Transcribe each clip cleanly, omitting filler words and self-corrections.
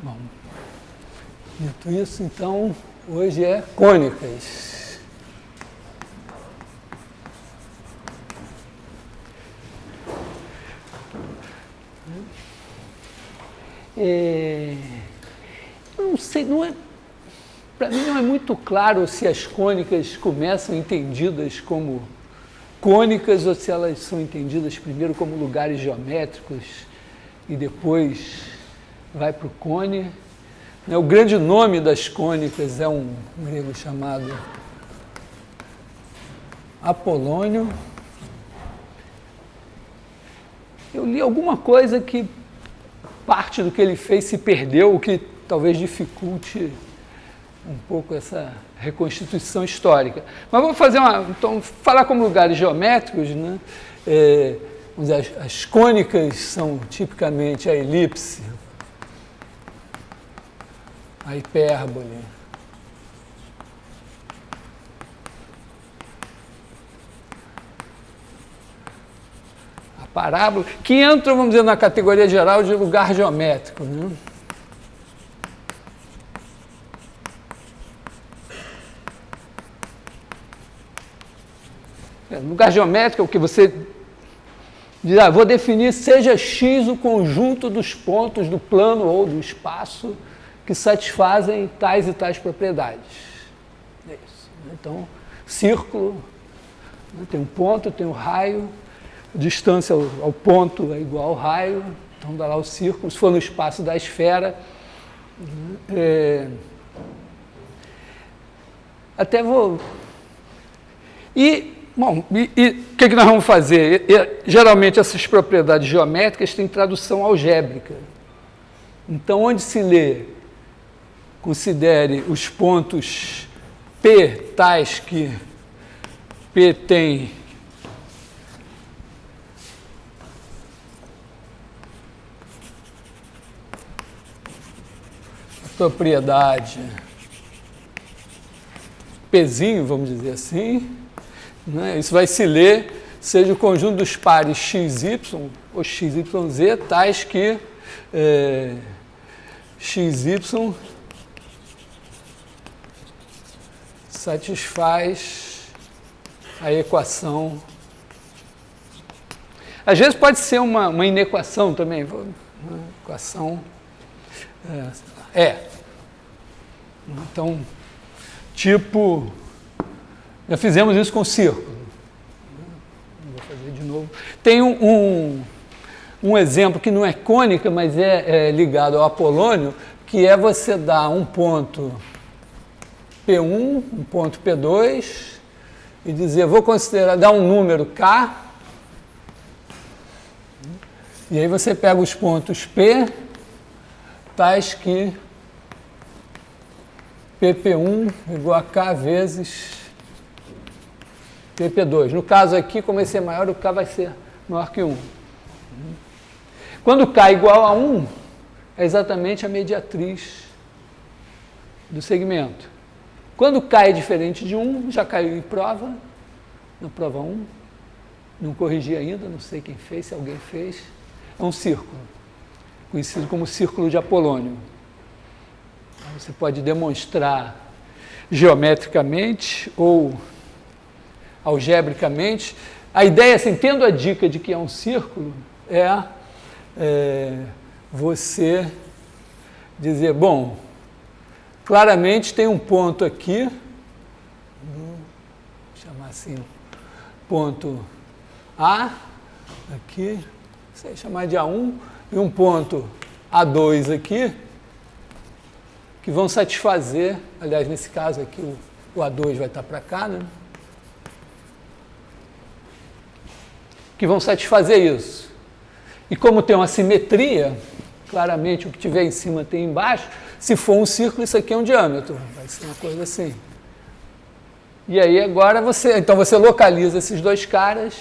Bom, dito isso, então, hoje é cônicas. Não sei, para mim não é muito claro se as cônicas começam entendidas como cônicas ou se elas são entendidas primeiro como lugares geométricos e depois vai para o cone. O grande nome das cônicas é um grego chamado Apolônio. Eu li alguma coisa que parte do que ele fez se perdeu, o que talvez dificulte um pouco essa reconstituição histórica. Mas vou fazer então, falar como lugares geométricos, né? Vamos dizer, as cônicas são tipicamente a elipse, a hipérbole, a parábola, que entram, vamos dizer, na categoria geral de lugar geométrico, né? Lugar geométrico é o que você diz, vou definir seja X o conjunto dos pontos do plano ou do espaço que satisfazem tais e tais propriedades. É isso. Então, círculo, né, tem um ponto, tem um raio, a distância ao ponto é igual ao raio, então dá lá o círculo. Se for no espaço da esfera, até vou... Bom, e o que nós vamos fazer? Geralmente essas propriedades geométricas têm tradução algébrica. Então, onde se lê, considere os pontos P tais que P tem a propriedade Pzinho, vamos dizer assim, né? Isso vai se ler, seja o conjunto dos pares XY ou XYZ, tais que XY satisfaz a equação. Às vezes pode ser uma inequação também, uma equação Então, tipo, já fizemos isso com o círculo. Vou fazer de novo. Tem um exemplo que não é cônica, mas é ligado ao Apolônio, que é você dar um ponto P1, um ponto P2, e dizer, vou considerar, dar um número K, e aí você pega os pontos P, tais que PP1 igual a K vezes PP2. No caso aqui, como esse é maior, o K vai ser maior que 1. Quando K é igual a 1, é exatamente a mediatriz do segmento. Quando K é diferente de 1, já caiu em prova, na prova 1, não corrigi ainda, não sei quem fez, se alguém fez, é um círculo, conhecido como círculo de Apolônio. Você pode demonstrar geometricamente ou algebricamente. A ideia, assim, tendo a dica de que é um círculo, você dizer, bom, claramente tem um ponto aqui, vou chamar assim, ponto A, aqui, sei chamar de A1, e um ponto A2 aqui, que vão satisfazer, aliás, nesse caso aqui, o A2 vai estar para cá, né? Que vão satisfazer isso. E como tem uma simetria, claramente o que tiver em cima tem embaixo, se for um círculo, isso aqui é um diâmetro, vai ser uma coisa assim. E aí agora então você localiza esses dois caras,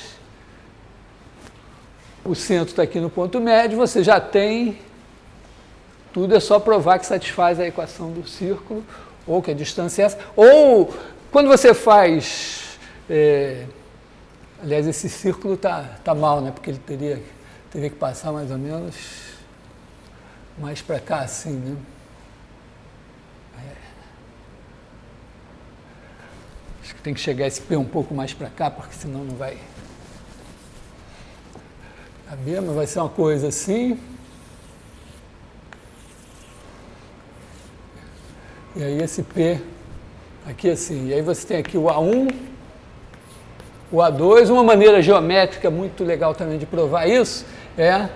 o centro está aqui no ponto médio, você já tem, tudo é só provar que satisfaz a equação do círculo, ou que a distância é essa, ou quando você faz Aliás, esse círculo tá mal, né? Porque ele teria que passar mais ou menos mais para cá, assim, né? Acho que tem que chegar esse P um pouco mais para cá, porque senão não vai caber, mas vai ser uma coisa assim. E aí esse P aqui assim. E aí você tem aqui o A1, o A2. Uma maneira geométrica muito legal também de provar isso é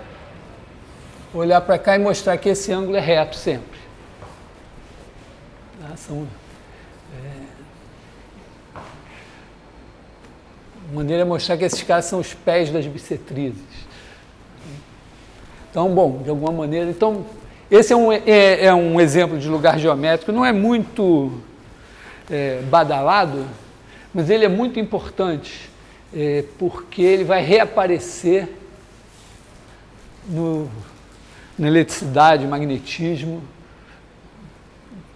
olhar para cá e mostrar que esse ângulo é reto sempre. Maneira é mostrar que esses caras são os pés das bissetrizes. Então, bom, de alguma maneira... Então, esse é um exemplo de lugar geométrico, não é muito badalado, mas ele é muito importante, porque ele vai reaparecer na eletricidade, magnetismo,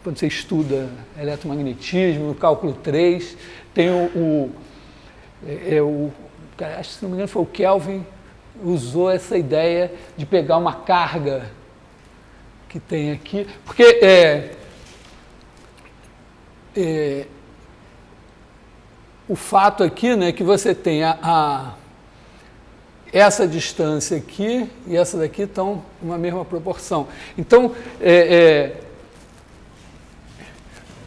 quando você estuda eletromagnetismo, no cálculo 3, tem acho que se não me engano foi o Kelvin, usou essa ideia de pegar uma carga que tem aqui, porque o fato aqui, né, que você tem essa distância aqui e essa daqui estão numa mesma proporção. Então,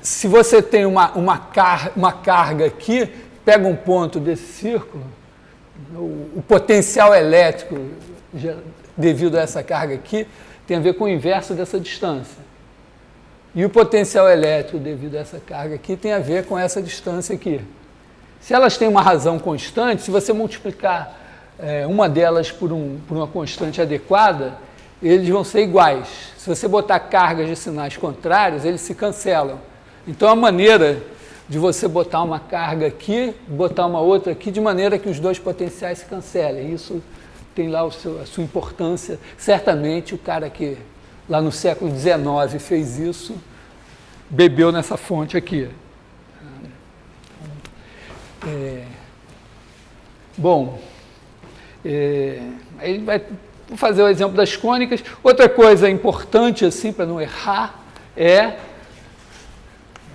se você tem uma carga aqui, pega um ponto desse círculo, o potencial elétrico devido a essa carga aqui tem a ver com o inverso dessa distância. E o potencial elétrico devido a essa carga aqui tem a ver com essa distância aqui. Se elas têm uma razão constante, se você multiplicar uma delas por uma constante adequada, eles vão ser iguais. Se você botar cargas de sinais contrários, eles se cancelam. Então, a maneira de você botar uma carga aqui, botar uma outra aqui, de maneira que os dois potenciais se cancelem. Isso tem lá a sua importância. Certamente, o cara que lá no século XIX fez isso, bebeu nessa fonte aqui. Bom, aí vou fazer o exemplo das cônicas. Outra coisa importante, assim, para não errar, é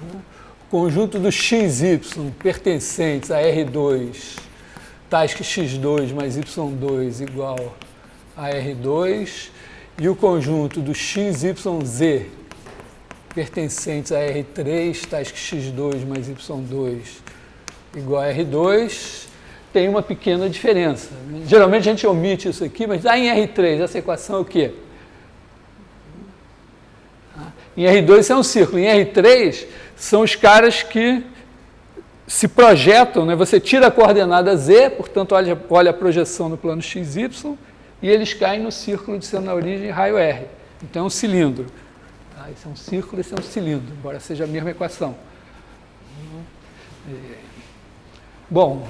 o conjunto dos XY pertencentes a R2, tais que x2 mais y2 igual a R2, e o conjunto dos XYZ pertencentes a R3, tais que x2 mais y2 igual a R2, tem uma pequena diferença. Geralmente a gente omite isso aqui, mas em R3 essa equação é o quê? Em R2 isso é um círculo, em R3 são os caras que se projetam, né? Você tira a coordenada Z, portanto olha a projeção no plano XY, e eles caem no círculo de sendo na origem raio R. Então é um cilindro. Esse é um círculo, esse é um cilindro, embora seja a mesma equação. Bom,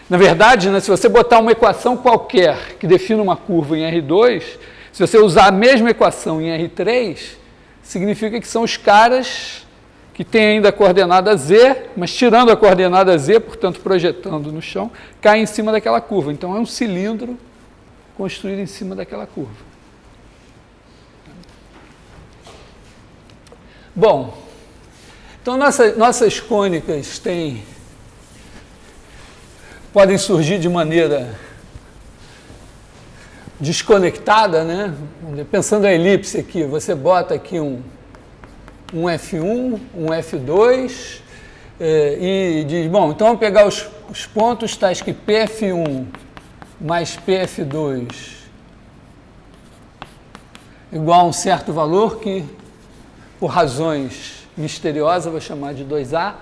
na verdade, né, se você botar uma equação qualquer que defina uma curva em R2, se você usar a mesma equação em R3, significa que são os caras que têm ainda a coordenada Z, mas tirando a coordenada Z, portanto projetando no chão, cai em cima daquela curva. Então é um cilindro construído em cima daquela curva. Bom, então nossas cônicas podem surgir de maneira desconectada, né? Pensando a elipse aqui, você bota aqui um F1, um F2 e diz, bom, então vamos pegar os pontos tais que PF1 mais PF2 igual a um certo valor que, por razões misteriosas, vou chamar de 2A.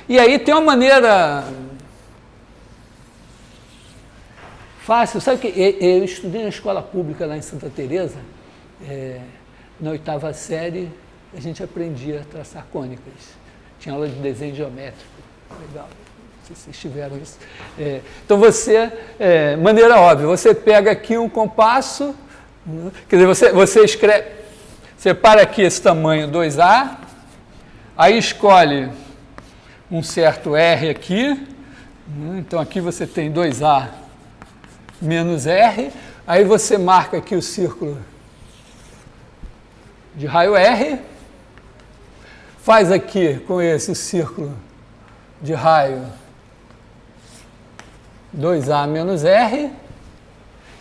E aí tem uma maneira fácil. Sabe que eu estudei na escola pública lá em Santa Teresa, na 8ª série, a gente aprendia a traçar cônicas. Tinha aula de desenho geométrico. Legal. Não sei se vocês tiveram isso. Então maneira óbvia, você pega aqui um compasso, quer dizer, você escreve, separa aqui esse tamanho 2A, aí escolhe um certo R aqui, Então aqui você tem 2A menos R, aí você marca aqui o círculo de raio R, faz aqui com esse círculo de raio 2A menos R,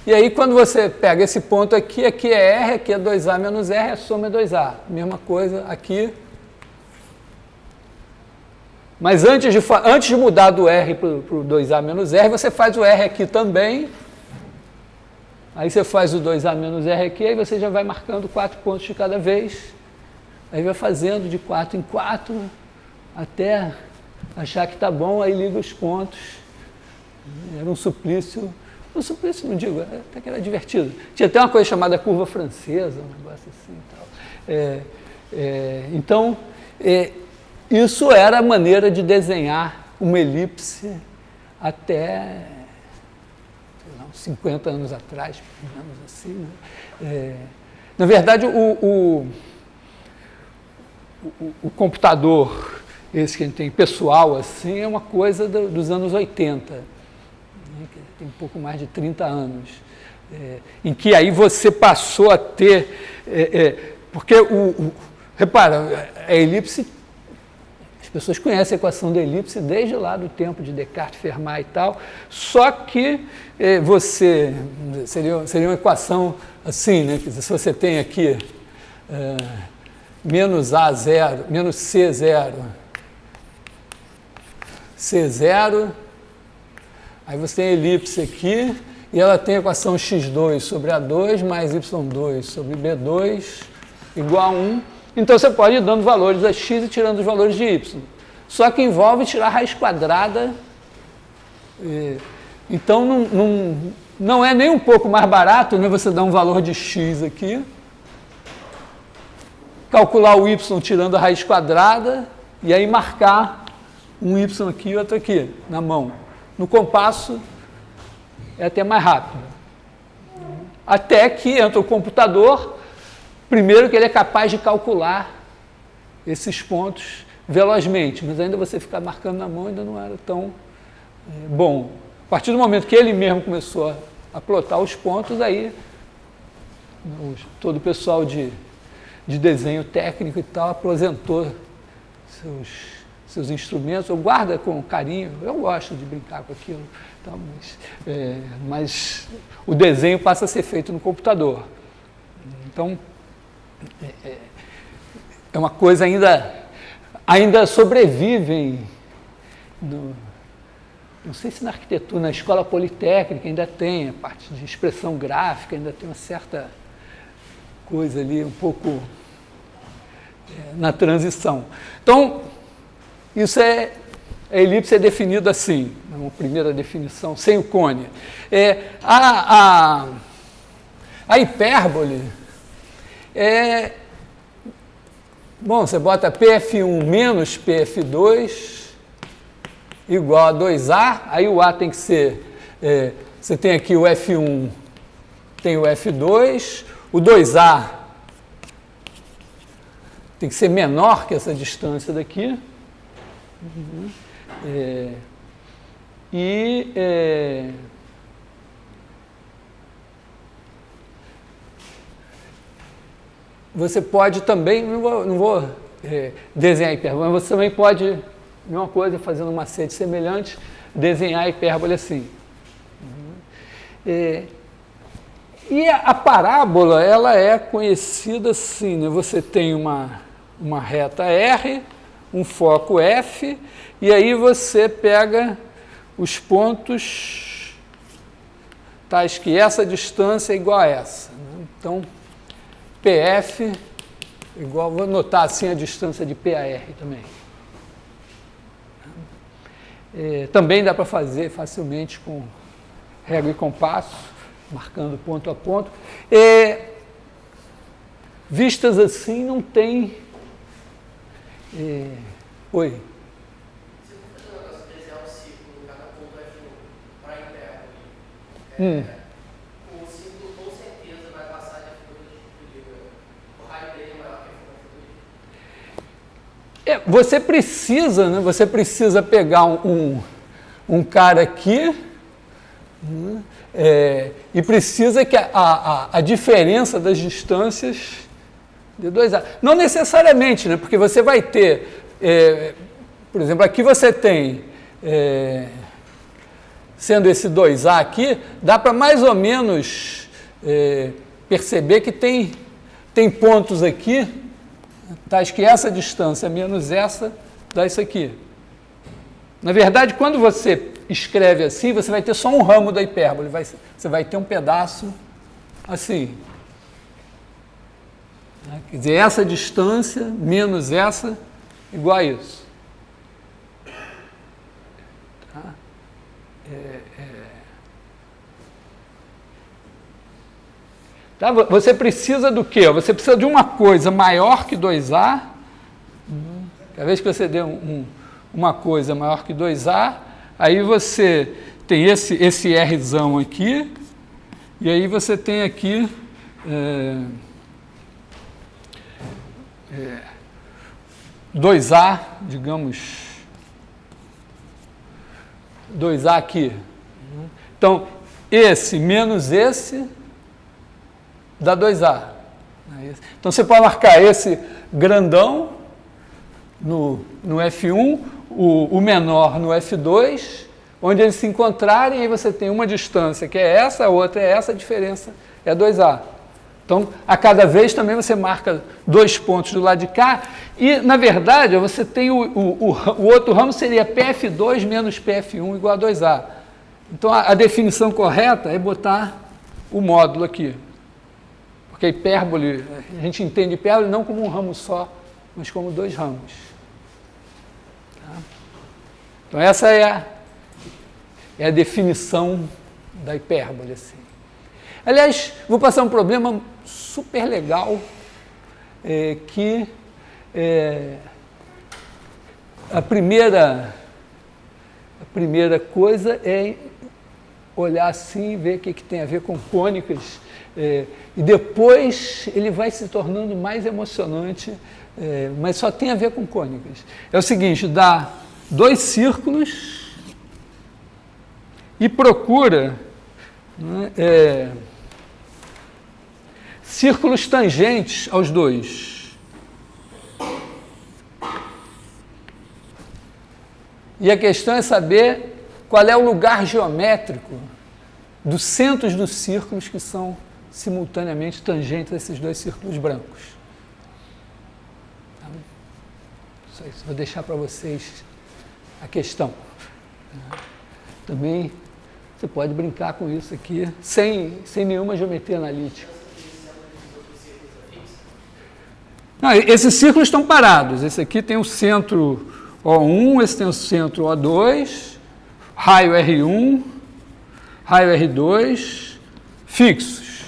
e aí quando você pega esse ponto aqui, aqui é R, aqui é 2A menos R, a soma é 2A. Mesma coisa aqui. Mas antes de mudar do R para o 2A menos R, você faz o R aqui também. Aí você faz o 2A menos R aqui, aí você já vai marcando 4 pontos de cada vez. Aí vai fazendo de 4 em 4, até achar que está bom, aí liga os pontos. Era um suplício não digo, até que era divertido. Tinha até uma coisa chamada curva francesa, um negócio assim e tal. Então, isso era a maneira de desenhar uma elipse até, sei lá, uns 50 anos atrás, pelo menos assim. Né? Na verdade, o computador, esse que a gente tem pessoal, assim, é uma coisa dos anos 80, né? Que tem um pouco mais de 30 anos, em que aí você passou a ter... porque, repara, a elipse... As pessoas conhecem a equação da elipse desde lá do tempo de Descartes, Fermat e tal, só que seria uma equação assim, né? Quer dizer, se você tem aqui menos A0, menos C0, C0, aí você tem a elipse aqui, e ela tem a equação x2 sobre A2 mais y2 sobre B2 igual a 1. Então, você pode ir dando valores a x e tirando os valores de y. Só que envolve tirar a raiz quadrada. Então, não é nem um pouco mais barato, né, você dar um valor de x aqui, calcular o y tirando a raiz quadrada, e aí marcar um y aqui e outro aqui, na mão. No compasso, é até mais rápido. Até que entra o computador... Primeiro que ele é capaz de calcular esses pontos velozmente, mas ainda você ficar marcando na mão ainda não era tão bom. A partir do momento que ele mesmo começou a plotar os pontos, aí todo o pessoal de desenho técnico e tal aposentou seus instrumentos, ou guarda com carinho, eu gosto de brincar com aquilo, então, mas o desenho passa a ser feito no computador. Então, é uma coisa ainda sobrevivem, não sei se na arquitetura, na escola politécnica ainda tem a parte de expressão gráfica, ainda tem uma certa coisa ali, um pouco na transição. Então, a elipse é definida assim, uma primeira definição, sem o cone. A hipérbole bom, você bota PF1 menos PF2 igual a 2A, aí o A tem que ser, você tem aqui o F1, tem o F2, o 2A tem que ser menor que essa distância daqui, você pode também, não vou desenhar a hipérbole, mas você também pode, mesma coisa, fazendo um macete semelhante, desenhar a hipérbole assim. E a parábola, ela é conhecida assim, né? Você tem uma reta R, um foco F, e aí você pega os pontos tais que essa distância é igual a essa. Né? Então, PF igual, vou notar assim a distância de PAR também. Também dá para fazer facilmente com régua e compasso, marcando ponto a ponto. Vistas assim não tem... Oi? Se eu for fazer um negócio de desenhar um círculo, cada ponto F1 para hipérbole, o círculo com certeza vai passar de F2 de equilíbrio. O raio dele é maior que F1 de equilíbrio. Você precisa, né? Você precisa pegar um cara aqui, e precisa que a diferença das distâncias de 2A. Não necessariamente, né? Porque você vai ter, por exemplo, aqui você tem, sendo esse 2A aqui, dá para mais ou menos perceber que tem pontos aqui, tais que essa distância menos essa dá isso aqui. Na verdade, quando você escreve assim, você vai ter só um ramo da hipérbole, você vai ter um pedaço assim. Quer dizer, essa distância menos essa igual a isso. Tá? Tá? Você precisa do quê? Você precisa de uma coisa maior que 2A. Cada vez que você der uma coisa maior que 2A, aí você tem esse Rzão aqui, e aí você tem aqui 2A, digamos, 2A aqui. Então, esse menos esse dá 2A. Então, você pode marcar esse grandão no F1, o menor no F2, onde eles se encontrarem, aí você tem uma distância que é essa, a outra é essa, a diferença é 2A. Então, a cada vez também você marca 2 pontos do lado de cá, e, na verdade, você tem o outro ramo seria PF2 menos PF1 igual a 2A. Então, a definição correta é botar o módulo aqui. Porque a hipérbole, a gente entende hipérbole não como um ramo só, mas como 2 ramos. Tá? Então, essa é a definição da hipérbole. Assim. Aliás, vou passar um problema super legal, que a primeira coisa é olhar assim e ver o que tem a ver com cônicas, e depois ele vai se tornando mais emocionante, mas só tem a ver com cônicas. É o seguinte, dá 2 círculos e procura, né, círculos tangentes aos 2. E a questão é saber qual é o lugar geométrico dos centros dos círculos que são simultaneamente tangentes a esses 2 círculos brancos. Tá? Só isso, vou deixar para vocês a questão. Também você pode brincar com isso aqui, sem nenhuma geometria analítica. Não, esses círculos estão parados. Esse aqui tem o centro O1, esse tem o centro O2, raio R1, raio R2, fixos.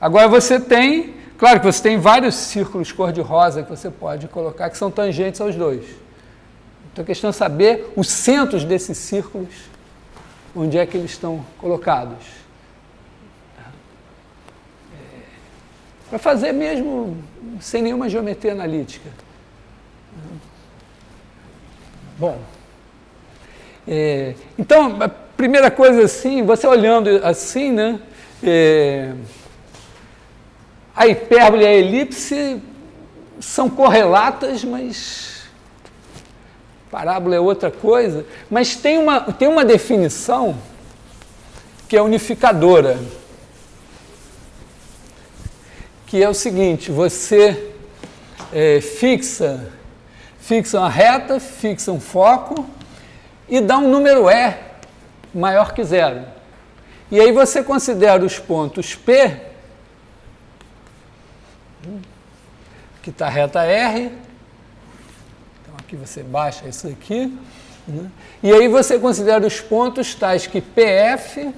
Agora você tem, claro que você tem vários círculos cor-de-rosa que você pode colocar, que são tangentes aos 2. Então a questão é saber os centros desses círculos, onde é que eles estão colocados. Para fazer mesmo sem nenhuma geometria analítica. Bom, então, a primeira coisa assim, você olhando assim, né, a hipérbole e a elipse são correlatas, mas parábola é outra coisa, mas tem uma definição que é unificadora, que é o seguinte, você fixa uma reta, fixa um foco e dá um número E maior que 0. E aí você considera os pontos P, que está a reta R, então aqui você baixa isso aqui, né? E aí você considera os pontos tais que PF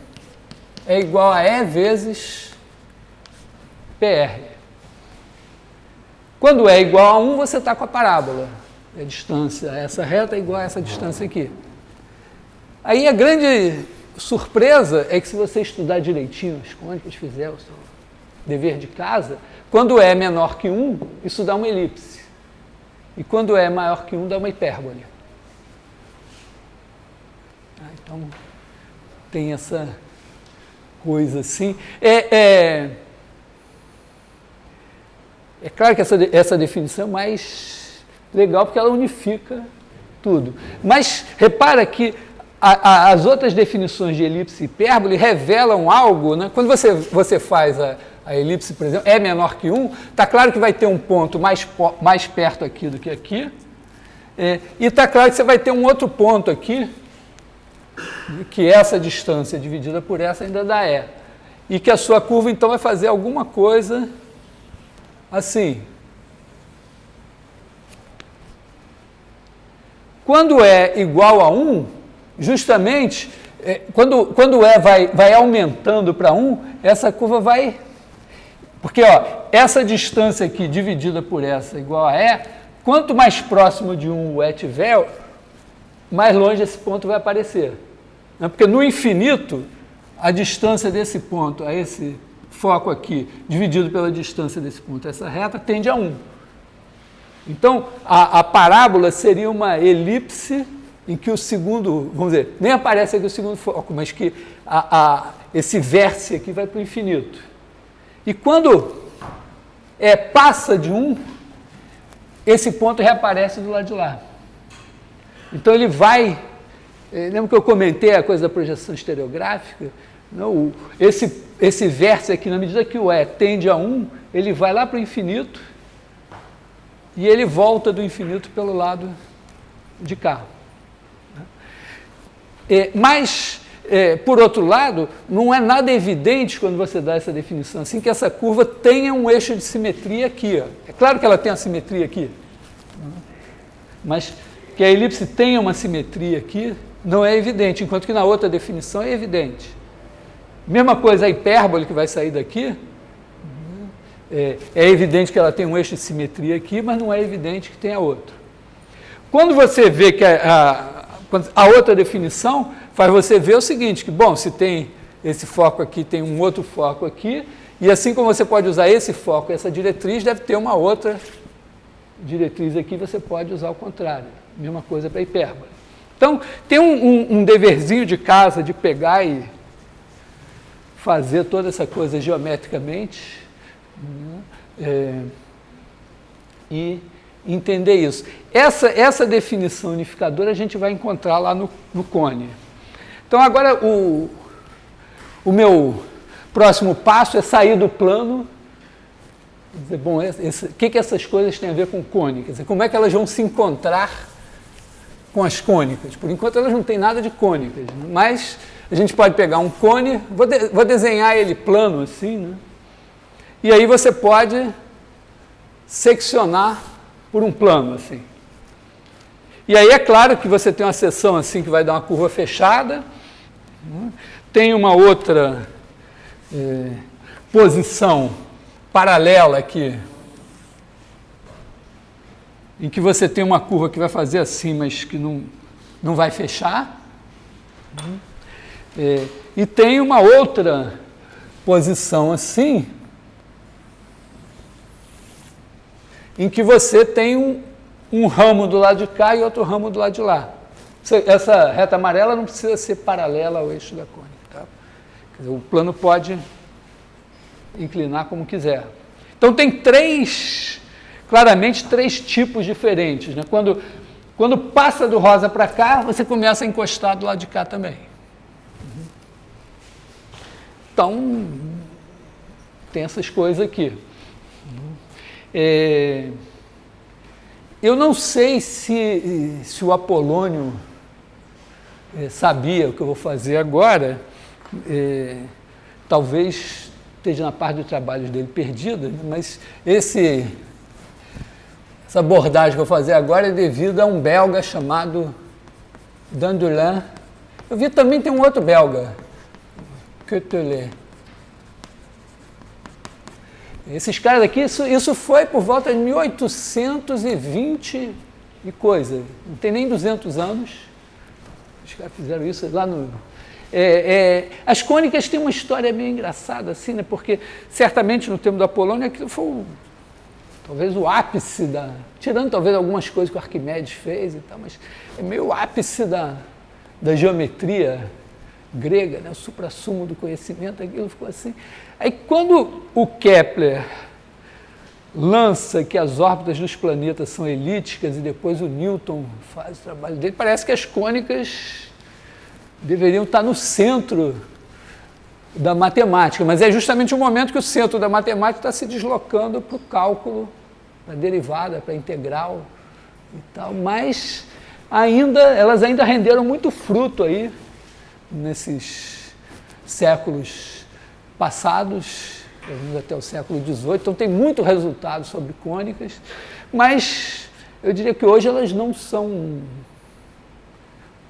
é igual a E vezes PR. Quando é igual a 1, você está com a parábola. A distância, essa reta é igual a essa distância aqui. Aí a grande surpresa é que se você estudar direitinho as cônicas, fizer o seu dever de casa, quando é menor que 1, isso dá uma elipse. E quando é maior que 1, dá uma hipérbole. Então, tem essa coisa assim. É claro que essa definição é mais legal porque ela unifica tudo. Mas repara que as outras definições de elipse e hipérbole revelam algo, né? Quando você faz a elipse, por exemplo, é menor que 1, está claro que vai ter um ponto mais perto aqui do que aqui, e está claro que você vai ter um outro ponto aqui, que essa distância dividida por essa ainda dá E. E que a sua curva, então, vai fazer alguma coisa assim. Quando é igual a 1, justamente, quando E vai aumentando para 1, essa curva vai... Porque essa distância aqui dividida por essa igual a E, quanto mais próximo de 1 o E tiver, mais longe esse ponto vai aparecer. Porque no infinito, a distância desse ponto a esse foco aqui, dividido pela distância desse ponto a essa reta, tende a 1. Então, a parábola seria uma elipse em que o segundo, vamos dizer, nem aparece aqui o segundo foco, mas que esse vértice aqui vai para o infinito. E quando passa de 1, esse ponto reaparece do lado de lá. Então ele vai... Lembra que eu comentei a coisa da projeção estereográfica? Não, esse vértice aqui, na medida que o E tende a 1, ele vai lá para o infinito e ele volta do infinito pelo lado de cá. Mas, por outro lado, não é nada evidente quando você dá essa definição assim que essa curva tenha um eixo de simetria aqui. É claro que ela tem a simetria aqui, mas que a elipse tenha uma simetria aqui não é evidente, enquanto que na outra definição é evidente. Mesma coisa a hipérbole que vai sair daqui, é evidente que ela tem um eixo de simetria aqui, mas não é evidente que tenha outro. Quando você vê que a outra definição faz você ver o seguinte, que, bom, se tem esse foco aqui, tem um outro foco aqui, e assim como você pode usar esse foco, essa diretriz, deve ter uma outra diretriz aqui, você pode usar o contrário. Mesma coisa para a hipérbole. Então, tem um deverzinho de casa de pegar e fazer toda essa coisa geometricamente, e entender isso. Essa definição unificadora a gente vai encontrar lá no cone. Então, agora, o meu próximo passo é sair do plano e dizer, bom, o que essas coisas têm a ver com cone? Quer dizer, como é que elas vão se encontrar com as cônicas? Por enquanto, elas não têm nada de cônicas, mas a gente pode pegar um cone, vou desenhar ele plano assim, né? E aí você pode seccionar por um plano assim. E aí é claro que você tem uma seção assim que vai dar uma curva fechada, né? Tem uma outra posição paralela aqui, em que você tem uma curva que vai fazer assim, mas que não vai fechar. E tem uma outra posição assim, em que você tem um ramo do lado de cá e outro ramo do lado de lá. Essa reta amarela não precisa ser paralela ao eixo da cônica. Tá? Quer dizer, o plano pode inclinar como quiser. Então tem claramente três tipos diferentes. Né? Quando passa do rosa para cá, você começa a encostar do lado de cá também. Então, tem essas coisas aqui. Eu não sei se o Apolônio sabia o que eu vou fazer agora, talvez esteja na parte do trabalho dele perdida, mas essa abordagem que eu vou fazer agora é devido a um belga chamado Dandulin. Eu vi também tem um outro belga, Quetelet. Esses caras aqui, isso foi por volta de 1820 e coisa, não tem nem 200 anos. Os caras fizeram isso lá no... as cônicas têm uma história meio engraçada, assim, né? Porque certamente no tempo do Apolônio aquilo foi talvez o ápice tirando talvez algumas coisas que o Arquimedes fez e tal, mas é meio o ápice da geometria grega, né? O suprassumo do conhecimento, aquilo ficou assim. Aí quando o Kepler lança que as órbitas dos planetas são elípticas e depois o Newton faz o trabalho dele, parece que as cônicas deveriam estar no centro da matemática, mas é justamente o momento que o centro da matemática está se deslocando para o cálculo, para a derivada, para a integral e tal, mas elas ainda renderam muito fruto aí nesses séculos passados, até o século XVIII, então tem muito resultado sobre cônicas, mas eu diria que hoje elas não são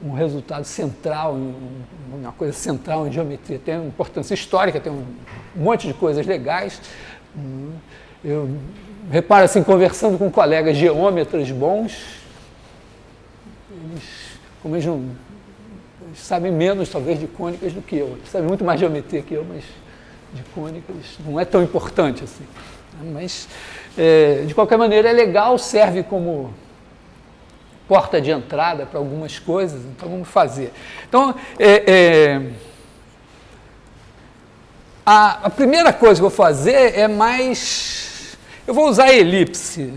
um resultado central, uma coisa central em geometria, tem uma importância histórica, tem um monte de coisas legais. Eu reparo assim, conversando com colegas geômetras bons, eles sabem menos talvez de cônicas do que eu, eles sabem muito mais de geometria que eu, mas de cônicas não é tão importante assim. Mas, de qualquer maneira, é legal, serve como porta de entrada para algumas coisas, então vamos fazer. Então, a primeira coisa que eu vou fazer é mais... Eu vou usar a elipse.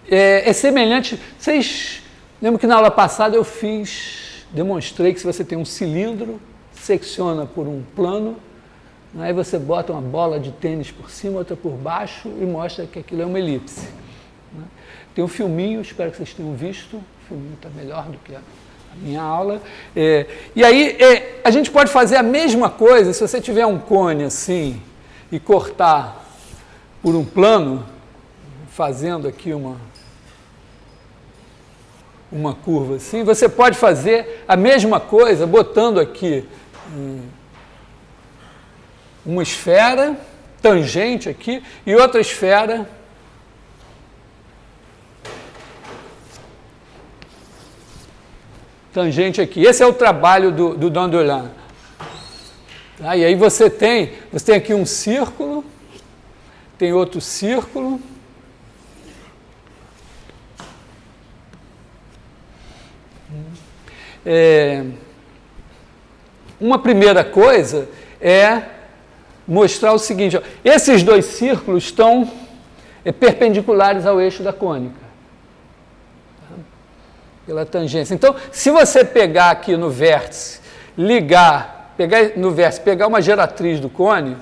É semelhante... Vocês lembram que na aula passada eu demonstrei que se você tem um cilindro, secciona por um plano, aí você bota uma bola de tênis por cima, outra por baixo e mostra que aquilo é uma elipse. Tem um filminho, espero que vocês tenham visto, o filminho está melhor do que a minha aula. E aí a gente pode fazer a mesma coisa, se você tiver um cone assim e cortar por um plano, fazendo aqui uma curva assim, você pode fazer a mesma coisa botando aqui uma esfera tangente aqui e outra esfera tangente aqui. Esse é o trabalho do Dandelin. Tá? E aí você tem aqui um círculo, tem outro círculo. Uma primeira coisa é mostrar o seguinte, ó, esses dois círculos estão perpendiculares ao eixo da cônica. Pela tangência. Então, se você pegar aqui no vértice, pegar uma geratriz do cone,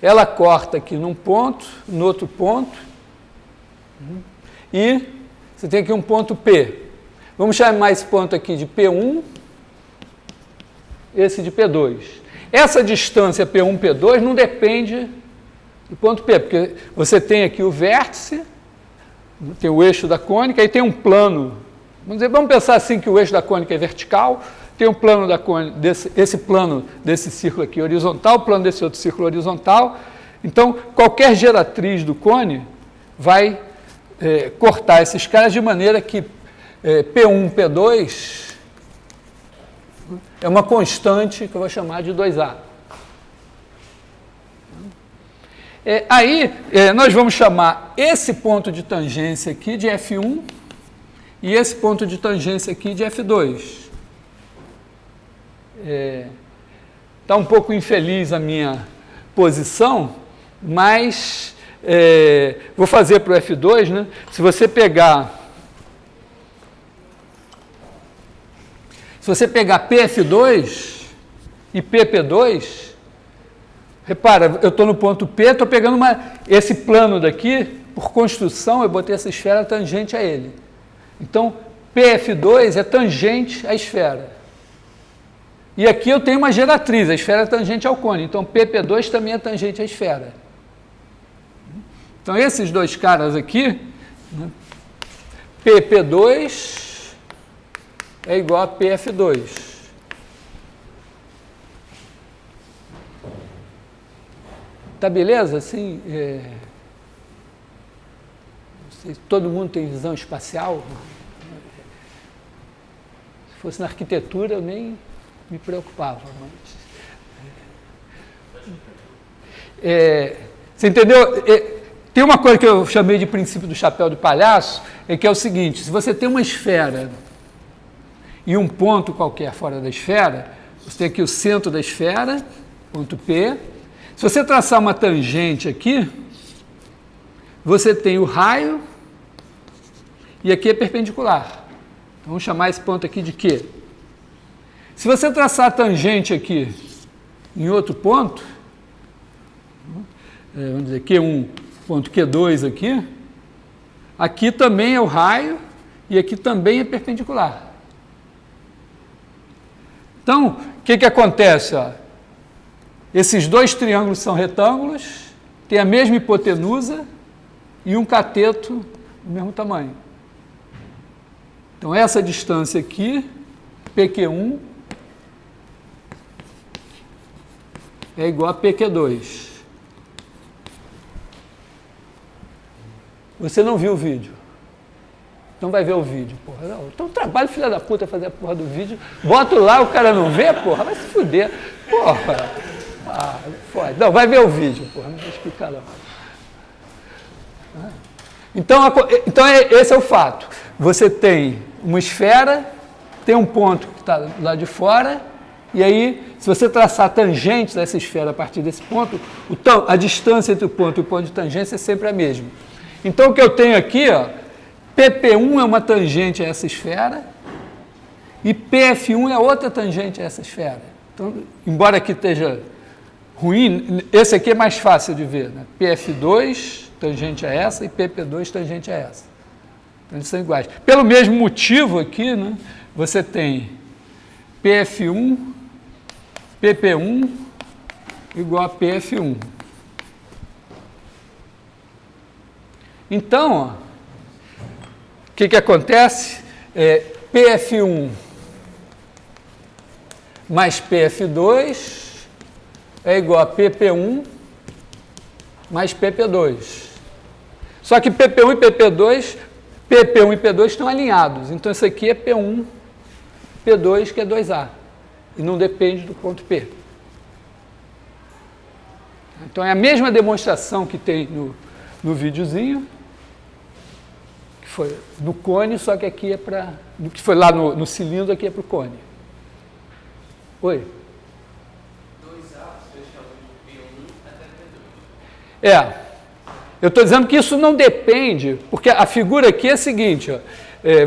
ela corta aqui num ponto, no outro ponto, e você tem aqui um ponto P. Vamos chamar esse ponto aqui de P1, esse de P2. Essa distância P1, P2 não depende do ponto P, porque você tem aqui o vértice, tem o eixo da cônica, aí tem um plano. Vamos pensar assim que o eixo da cônica é vertical, tem um plano da cônica, esse plano desse círculo aqui horizontal, o plano desse outro círculo horizontal. Então, qualquer geratriz do cone vai cortar esses caras de maneira que P1, P2 é uma constante que eu vou chamar de 2A. Aí, nós vamos chamar esse ponto de tangência aqui de F1 e esse ponto de tangência aqui de F2. Está um pouco infeliz a minha posição, mas vou fazer para o F2, né? Se você pegar PF2 e PP2, repara, eu estou no ponto P, estou pegando esse plano daqui, por construção, eu botei essa esfera tangente a ele. Então, PF2 é tangente à esfera. E aqui eu tenho uma geratriz, a esfera é tangente ao cone. Então, PP2 também é tangente à esfera. Então, esses dois caras aqui, né, PP2 é igual a PF2. Tá beleza? Assim, não sei, todo mundo tem visão espacial. Se fosse na arquitetura, eu nem me preocupava. Você entendeu? Tem uma coisa que eu chamei de princípio do chapéu do palhaço, que é o seguinte: se você tem uma esfera e um ponto qualquer fora da esfera, você tem aqui o centro da esfera, ponto P. Se você traçar uma tangente aqui, você tem o raio e aqui é perpendicular. Então, vamos chamar esse ponto aqui de Q. Se você traçar a tangente aqui em outro ponto, vamos dizer Q1, ponto Q2 aqui, aqui também é o raio e aqui também é perpendicular. Então, o que acontece? Ó? Esses dois triângulos são retângulos, têm a mesma hipotenusa e um cateto do mesmo tamanho. Então, essa distância aqui, PQ1, é igual a PQ2. Você não viu o vídeo. Então vai ver o vídeo, porra. Não, então trabalho, filha da puta, fazer a porra do vídeo. Boto lá, o cara não vê, porra, vai se fuder. Porra. Ah, foda. Não, vai ver o vídeo, porra, não vou explicar não. Então esse é o fato. Você tem uma esfera, tem um ponto que está lá de fora, e aí, se você traçar a tangente dessa esfera a partir desse ponto, a distância entre o ponto e o ponto de tangência é sempre a mesma. Então, o que eu tenho aqui, ó, PP1 é uma tangente a essa esfera e PF1 é outra tangente a essa esfera. Então, embora aqui esteja ruim, esse aqui é mais fácil de ver, né? PF2 tangente a essa e PP2 tangente a essa. Então, eles são iguais. Pelo mesmo motivo aqui, né, você tem PF1, PP1 igual a PF1. Então, ó, o que acontece? PF1 mais PF2 é igual a PP1 mais PP2. Só que PP1 e PP2, PP1 e P2 estão alinhados. Então, isso aqui é P1, P2, que é 2A. E não depende do ponto P. Então, é a mesma demonstração que tem no videozinho, que foi no cone, só que aqui é para... que foi lá no cilindro, aqui é para o cone. Oi? 2A, você chama de P1 até P2. Eu estou dizendo que isso não depende, porque a figura aqui é a seguinte, ó,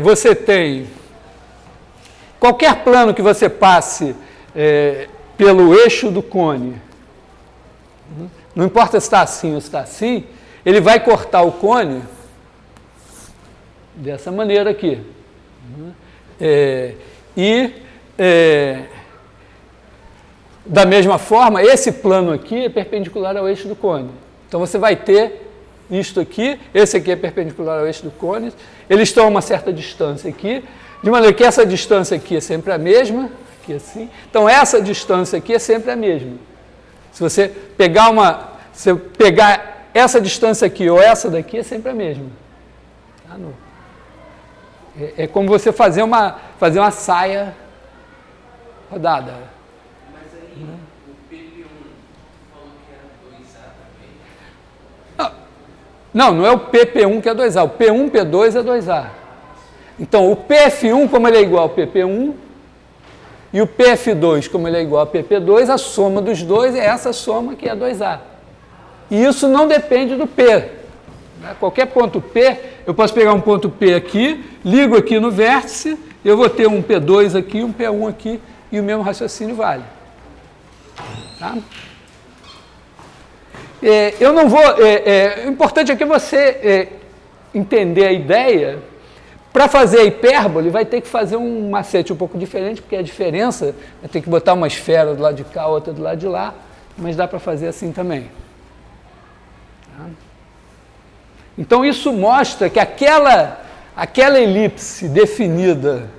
você tem qualquer plano que você passe pelo eixo do cone, não importa se está assim ou se está assim, ele vai cortar o cone dessa maneira aqui. Da mesma forma, esse plano aqui é perpendicular ao eixo do cone. Então, você vai ter isto aqui, esse aqui é perpendicular ao eixo do cone, eles estão a uma certa distância aqui, de maneira que essa distância aqui é sempre a mesma, aqui assim. Então, essa distância aqui é sempre a mesma. Se você pegar essa distância aqui ou essa daqui, é sempre a mesma. Tá? É como você fazer uma saia rodada. Mas aí, o PP1 falou que era 2A também? Não é o PP1 que é 2A, o P1, P2 é 2A. Então, o PF1, como ele é igual ao PP1, e o PF2, como ele é igual a PP2, a soma dos dois é essa soma que é 2A. E isso não depende do P. Qualquer ponto P, eu posso pegar um ponto P aqui, ligo aqui no vértice, eu vou ter um P2 aqui, um P1 aqui, e o mesmo raciocínio vale. Tá? Eu não vou... o importante é que você entender a ideia. Para fazer a hipérbole, vai ter que fazer um macete um pouco diferente, porque a diferença é ter que botar uma esfera do lado de cá, outra do lado de lá, mas dá para fazer assim também. Tá? Então, isso mostra que aquela elipse definida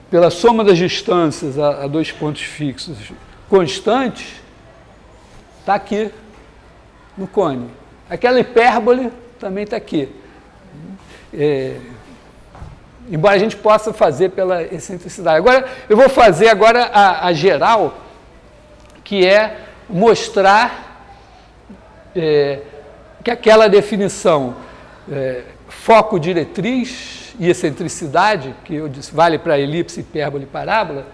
pela soma das distâncias a dois pontos fixos constantes está aqui no cone. Aquela hipérbole também está aqui. Embora a gente possa fazer pela excentricidade. Agora, eu vou fazer agora a geral, que é mostrar que aquela definição foco-diretriz e excentricidade, que eu disse vale para elipse, hipérbole e parábola,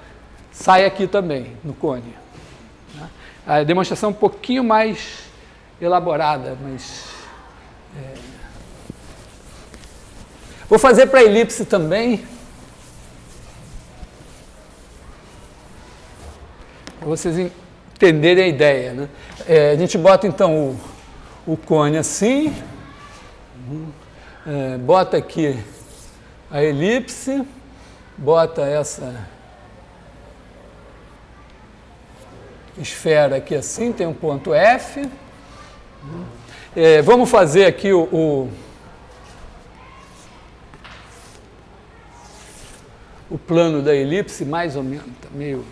sai aqui também, no cone. A demonstração é um pouquinho mais elaborada, mas... Vou fazer para elipse também, para vocês entenderem a ideia, né? A gente bota então o cone assim, bota aqui a elipse, bota essa esfera aqui assim, tem um ponto F. Vamos fazer aqui o plano da elipse, mais ou menos, tá meio...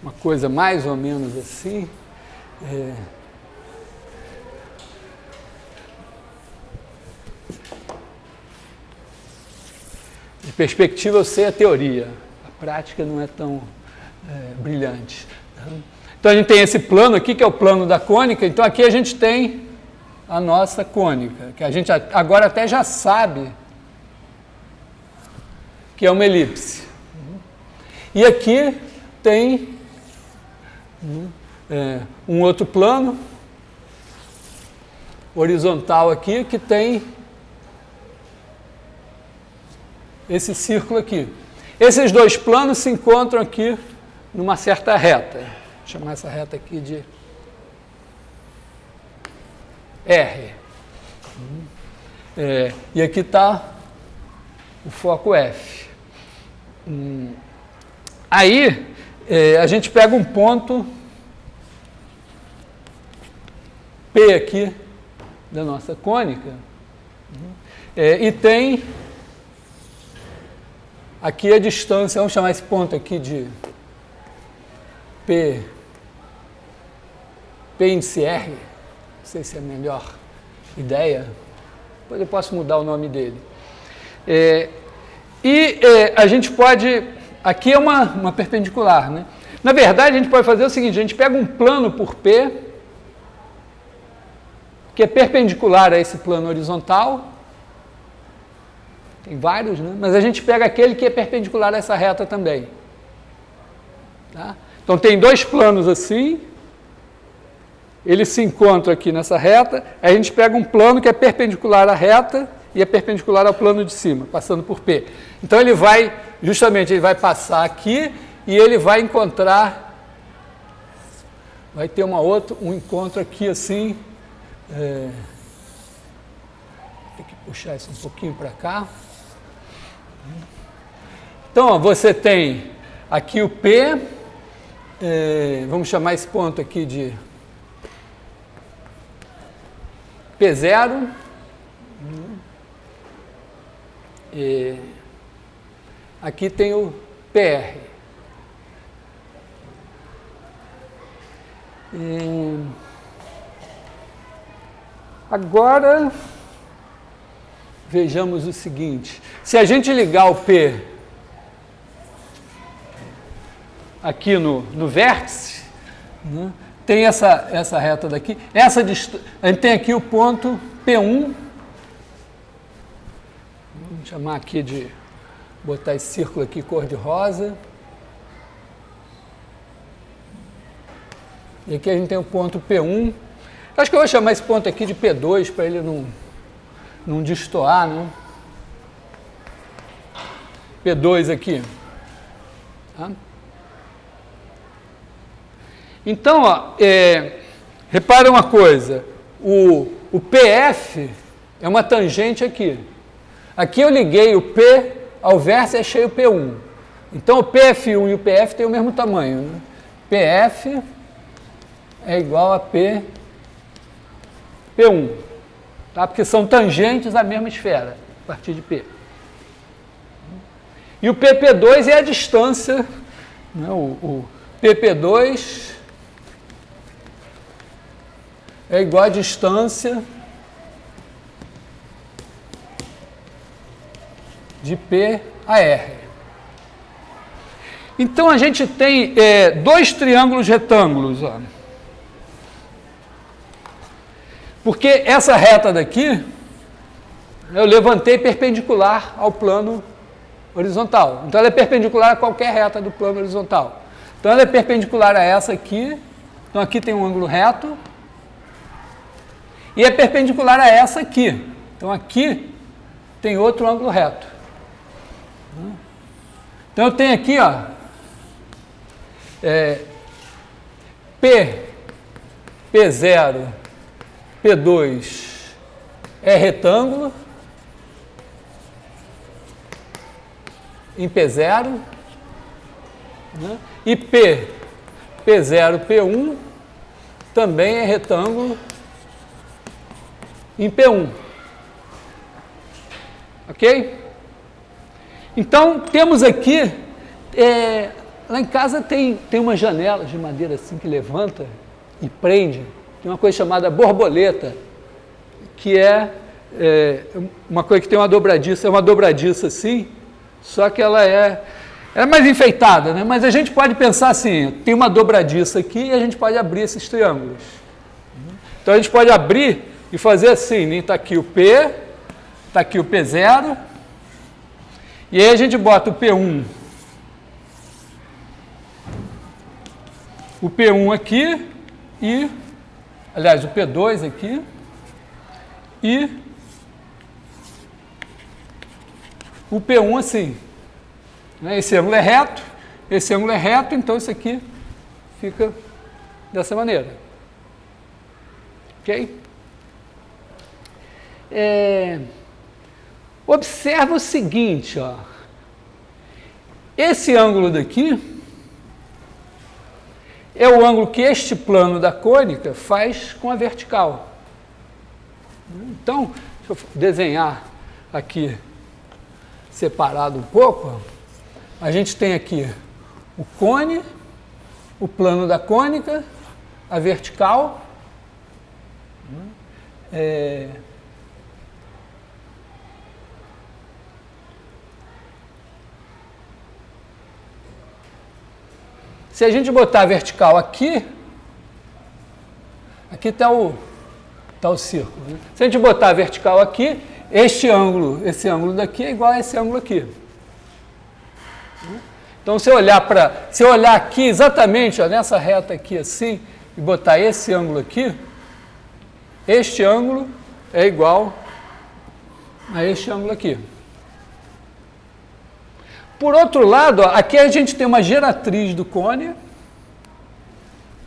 Uma coisa mais ou menos assim. De perspectiva eu sei a teoria, a prática não é tão brilhante. Então a gente tem esse plano aqui, que é o plano da cônica, então aqui a gente tem a nossa cônica, que a gente agora até já sabe que é uma elipse. E aqui tem um outro plano horizontal aqui, que tem esse círculo aqui. Esses dois planos se encontram aqui numa certa reta. Vou chamar essa reta aqui de R. E aqui está o foco F. Aí, a gente pega um ponto P aqui da nossa cônica e tem aqui a distância, vamos chamar esse ponto aqui de P índice R, não sei se é a melhor ideia, depois eu posso mudar o nome dele. A gente pode, aqui é uma perpendicular, né? Na verdade, a gente pode fazer o seguinte, a gente pega um plano por P, que é perpendicular a esse plano horizontal, tem vários, né? Mas a gente pega aquele que é perpendicular a essa reta também. Tá? Então tem dois planos assim, eles se encontram aqui nessa reta, aí a gente pega um plano que é perpendicular à reta e é perpendicular ao plano de cima, passando por P. Então ele vai, justamente, ele vai passar aqui e ele vai encontrar, vai ter um encontro aqui assim, tem que puxar isso um pouquinho para cá. Então, ó, você tem aqui o P, vamos chamar esse ponto aqui de P0, aqui tem o PR. Agora, vejamos o seguinte, se a gente ligar o P aqui no vértice, né, tem essa reta daqui, a gente tem aqui o ponto P1, vamos chamar aqui de, botar esse círculo aqui cor de rosa, e aqui a gente tem o ponto P1, acho que eu vou chamar esse ponto aqui de P2, para ele não destoar, né? P2 aqui. Tá? Então, ó, repara uma coisa, o PF é uma tangente aqui. Aqui eu liguei o P ao vértice e achei o P1. Então, o PF1 e o PF têm o mesmo tamanho. Né? PF é igual a P1, tá? Porque são tangentes à mesma esfera, a partir de P. E o PP2 é a distância, né? O PP2 é igual a distância de P a R. Então, a gente tem dois triângulos retângulos. Ó. Porque essa reta daqui, eu levantei perpendicular ao plano horizontal. Então, ela é perpendicular a qualquer reta do plano horizontal. Então, ela é perpendicular a essa aqui. Então, aqui tem um ângulo reto. E é perpendicular a essa aqui. Então, aqui tem outro ângulo reto. Então, eu tenho aqui, ó, P0, P2 é retângulo em P0, né? E P0, P1 também é retângulo em P1. Ok? Então, temos aqui, lá em casa tem uma janela de madeira assim que levanta e prende. Tem uma coisa chamada borboleta, que é uma coisa que tem uma dobradiça, é uma dobradiça assim, só que ela é mais enfeitada, né? Mas a gente pode pensar assim, tem uma dobradiça aqui e a gente pode abrir esses triângulos. Então, a gente pode abrir e fazer assim, né? Está aqui o P, está aqui o P0, e aí a gente bota o P1, aqui, e, aliás, o P2 aqui, e o P1 assim. Esse ângulo é reto, esse ângulo é reto, então isso aqui fica dessa maneira. Ok? Observa o seguinte, ó. Esse ângulo daqui é o ângulo que este plano da cônica faz com a vertical. Então, deixa eu desenhar aqui separado um pouco. Ó. A gente tem aqui o cone, o plano da cônica, a vertical. Se a gente botar a vertical aqui, aqui está o círculo. Né? Se a gente botar a vertical aqui, esse ângulo daqui é igual a esse ângulo aqui. Então, se eu olhar aqui exatamente, ó, nessa reta aqui assim, e botar esse ângulo aqui, este ângulo é igual a este ângulo aqui. Por outro lado, ó, aqui a gente tem uma geratriz do cone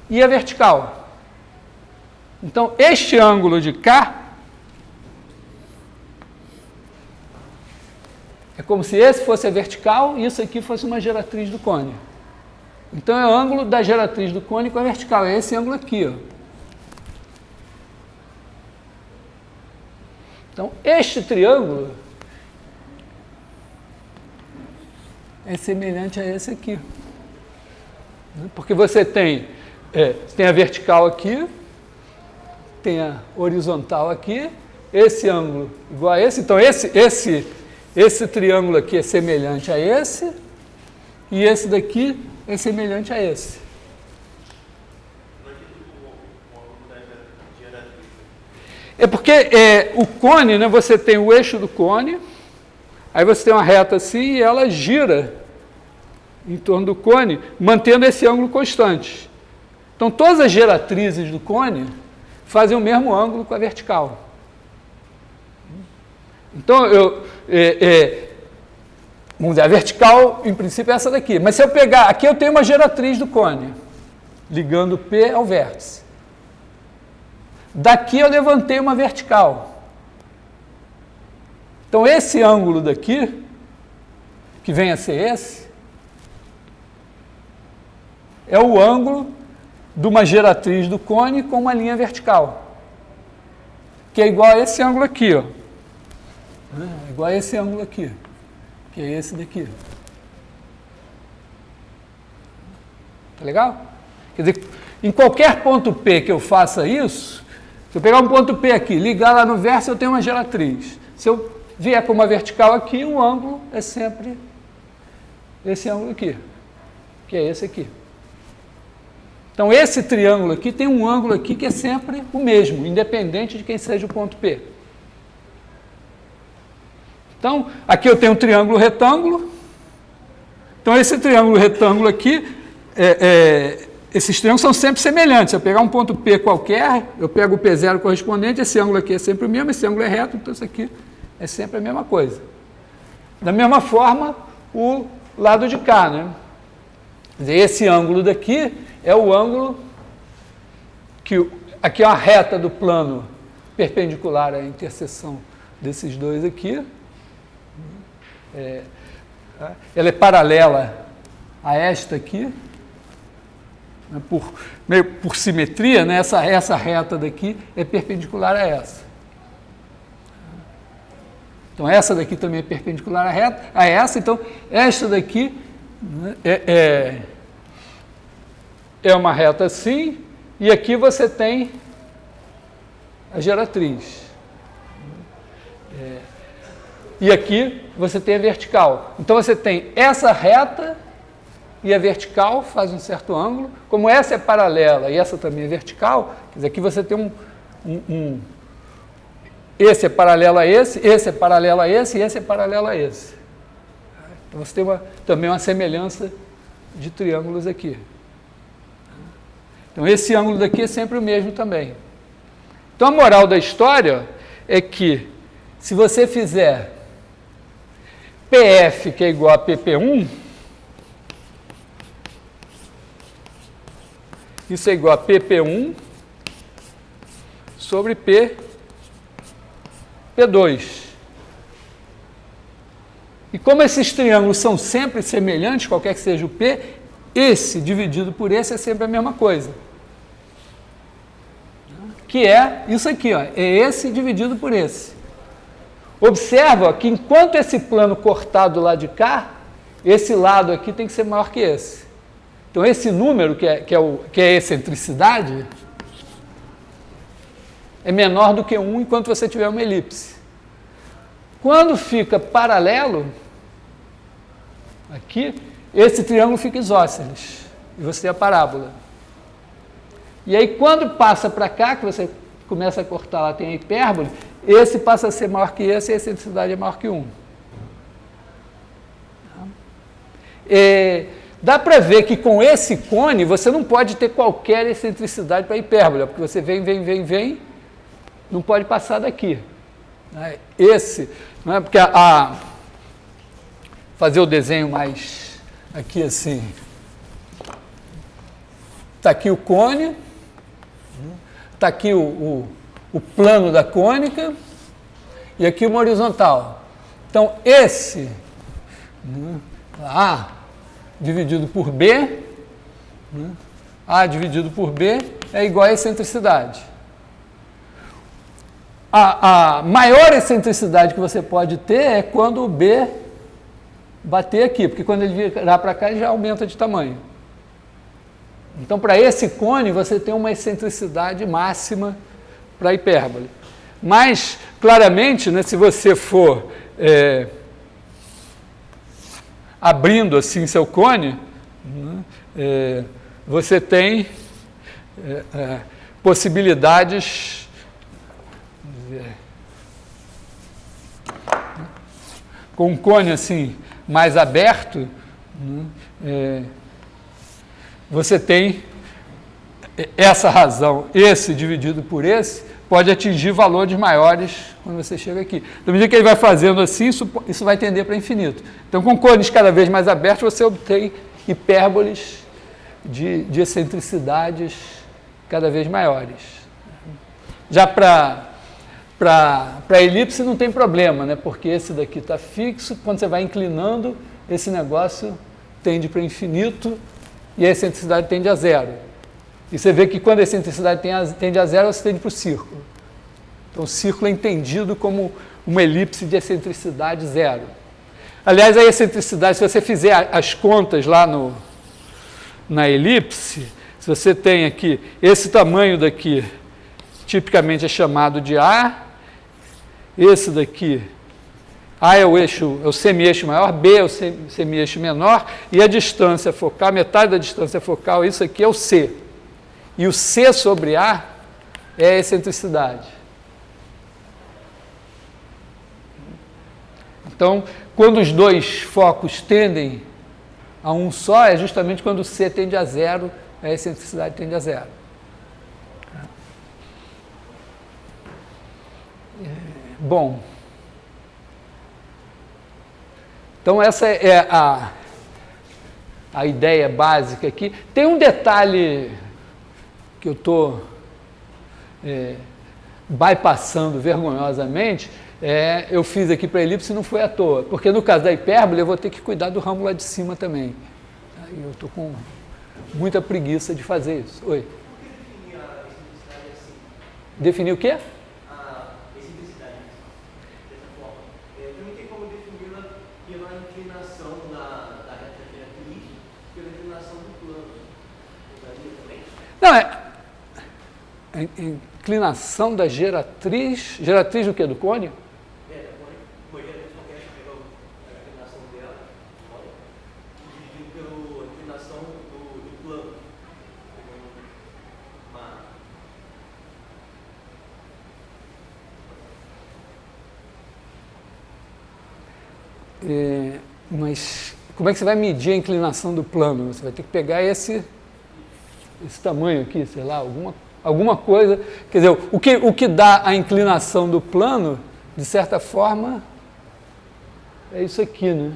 e a vertical. Então, este ângulo de cá é como se esse fosse a vertical e isso aqui fosse uma geratriz do cone. Então, é o ângulo da geratriz do cone com a vertical. É esse ângulo aqui, ó. Então, este triângulo é semelhante a esse aqui. Porque você tem a vertical aqui, tem a horizontal aqui, esse ângulo igual a esse. Então, esse triângulo aqui é semelhante a esse, e esse daqui é semelhante a esse. É porque o cone, né, você tem o eixo do cone, aí você tem uma reta assim e ela gira em torno do cone, mantendo esse ângulo constante. Então, todas as geratrizes do cone fazem o mesmo ângulo com a vertical. Então, vamos dizer, a vertical, em princípio, é essa daqui. Mas se eu pegar, aqui eu tenho uma geratriz do cone, ligando P ao vértice. Daqui eu levantei uma vertical. Então, esse ângulo daqui, que vem a ser esse, é o ângulo de uma geratriz do cone com uma linha vertical, que é igual a esse ângulo aqui, ó. É igual a esse ângulo aqui, que é esse daqui. Tá legal? Quer dizer, em qualquer ponto P que eu faça isso, se eu pegar um ponto P aqui, ligar lá no vértice, eu tenho uma geratriz. Se eu vier com uma vertical aqui, o ângulo é sempre esse ângulo aqui, que é esse aqui. Então, esse triângulo aqui tem um ângulo aqui que é sempre o mesmo, independente de quem seja o ponto P. Então, aqui eu tenho um triângulo retângulo. Então, esse triângulo retângulo aqui, esses triângulos são sempre semelhantes. Se eu pegar um ponto P qualquer, eu pego o P0 correspondente, esse ângulo aqui é sempre o mesmo, esse ângulo é reto, então isso aqui é sempre a mesma coisa. Da mesma forma, o lado de cá, né? Quer dizer, esse ângulo daqui é o ângulo que... Aqui é uma reta do plano perpendicular à interseção desses dois aqui. Ela é paralela a esta aqui, né, meio por simetria, né, essa reta daqui é perpendicular a essa. Então, essa daqui também é perpendicular a essa, então, esta daqui, né, é uma reta assim, e aqui você tem a geratriz. E aqui você tem a vertical. Então, você tem essa reta e a vertical faz um certo ângulo. Como essa é paralela e essa também é vertical, quer dizer, aqui você tem esse é paralelo a esse é paralelo a esse e esse é paralelo a esse. Então, você tem também uma semelhança de triângulos aqui. Então, esse ângulo daqui é sempre o mesmo também. Então, a moral da história é que, se você fizer PF, que é igual a PP1, isso é igual a PP1 sobre P2. E como esses triângulos são sempre semelhantes, qualquer que seja o P, esse dividido por esse é sempre a mesma coisa. Que é isso aqui, ó, é esse dividido por esse. Observa que enquanto esse plano cortado lá de cá, esse lado aqui tem que ser maior que esse. Então, esse número, que é a excentricidade, é menor do que 1 enquanto você tiver uma elipse. Quando fica paralelo, aqui, esse triângulo fica isósceles, e você tem a parábola. E aí, quando passa para cá, que você começa a cortar lá, tem a hipérbole, esse passa a ser maior que esse e a excentricidade é maior que 1. Dá para ver que com esse cone você não pode ter qualquer excentricidade para a hipérbole, porque você vem, não pode passar daqui. Esse, não é? Porque fazer o desenho mais aqui assim. Está aqui o cone, está aqui o plano da cônica e aqui uma horizontal. Então, esse A dividido por B, A dividido por B é igual a excentricidade. A maior excentricidade que você pode ter é quando o B bater aqui, porque quando ele virar para cá, ele já aumenta de tamanho. Então, para esse cone, você tem uma excentricidade máxima para a hipérbole. Mas, claramente, né, se você for abrindo assim seu cone, você tem possibilidades com um cone assim mais aberto, você tem essa razão, esse dividido por esse, pode atingir valores maiores quando você chega aqui. Da medida que ele vai fazendo assim, isso vai tender para infinito. Então, com cones cada vez mais abertos, você obtém hipérboles de excentricidades cada vez maiores. Já para a elipse não tem problema, né? Porque esse daqui está fixo, quando você vai inclinando, esse negócio tende para infinito e a excentricidade tende a zero. E você vê que quando a excentricidade tende a zero, você tende para o círculo. Então, o círculo é entendido como uma elipse de excentricidade zero. Aliás, a excentricidade, se você fizer as contas lá na elipse, se você tem aqui, esse tamanho daqui, tipicamente é chamado de A, esse daqui, A é o semi-eixo maior, B é o semi-eixo menor, e a distância focal, metade da distância focal, isso aqui é o C. e o C sobre A é a excentricidade. Então, quando os dois focos tendem a um só, é justamente quando o C tende a zero, a excentricidade tende a zero. Bom, então essa é a ideia básica aqui. Tem um detalhe que eu estou bypassando vergonhosamente, eu fiz aqui para a elipse e não foi à toa, porque no caso da hipérbole eu vou ter que cuidar do ramo lá de cima também. Aí eu estou com muita preguiça de fazer isso. Oi? Por que definir a excentricidade assim? Definir o quê? A excentricidade dessa forma. Também tem como defini-la pela inclinação da reta giratriz, pela inclinação do plano. Usaria também? Não, a inclinação da geratriz. Geratriz do quê? Do cônio? Uma geratriz qualquer, pega a inclinação dela, dividido pela inclinação do plano. Mas como é que você vai medir a inclinação do plano? Você vai ter que pegar esse tamanho aqui, sei lá, alguma coisa. Quer dizer, o que dá a inclinação do plano, de certa forma, é isso aqui, né?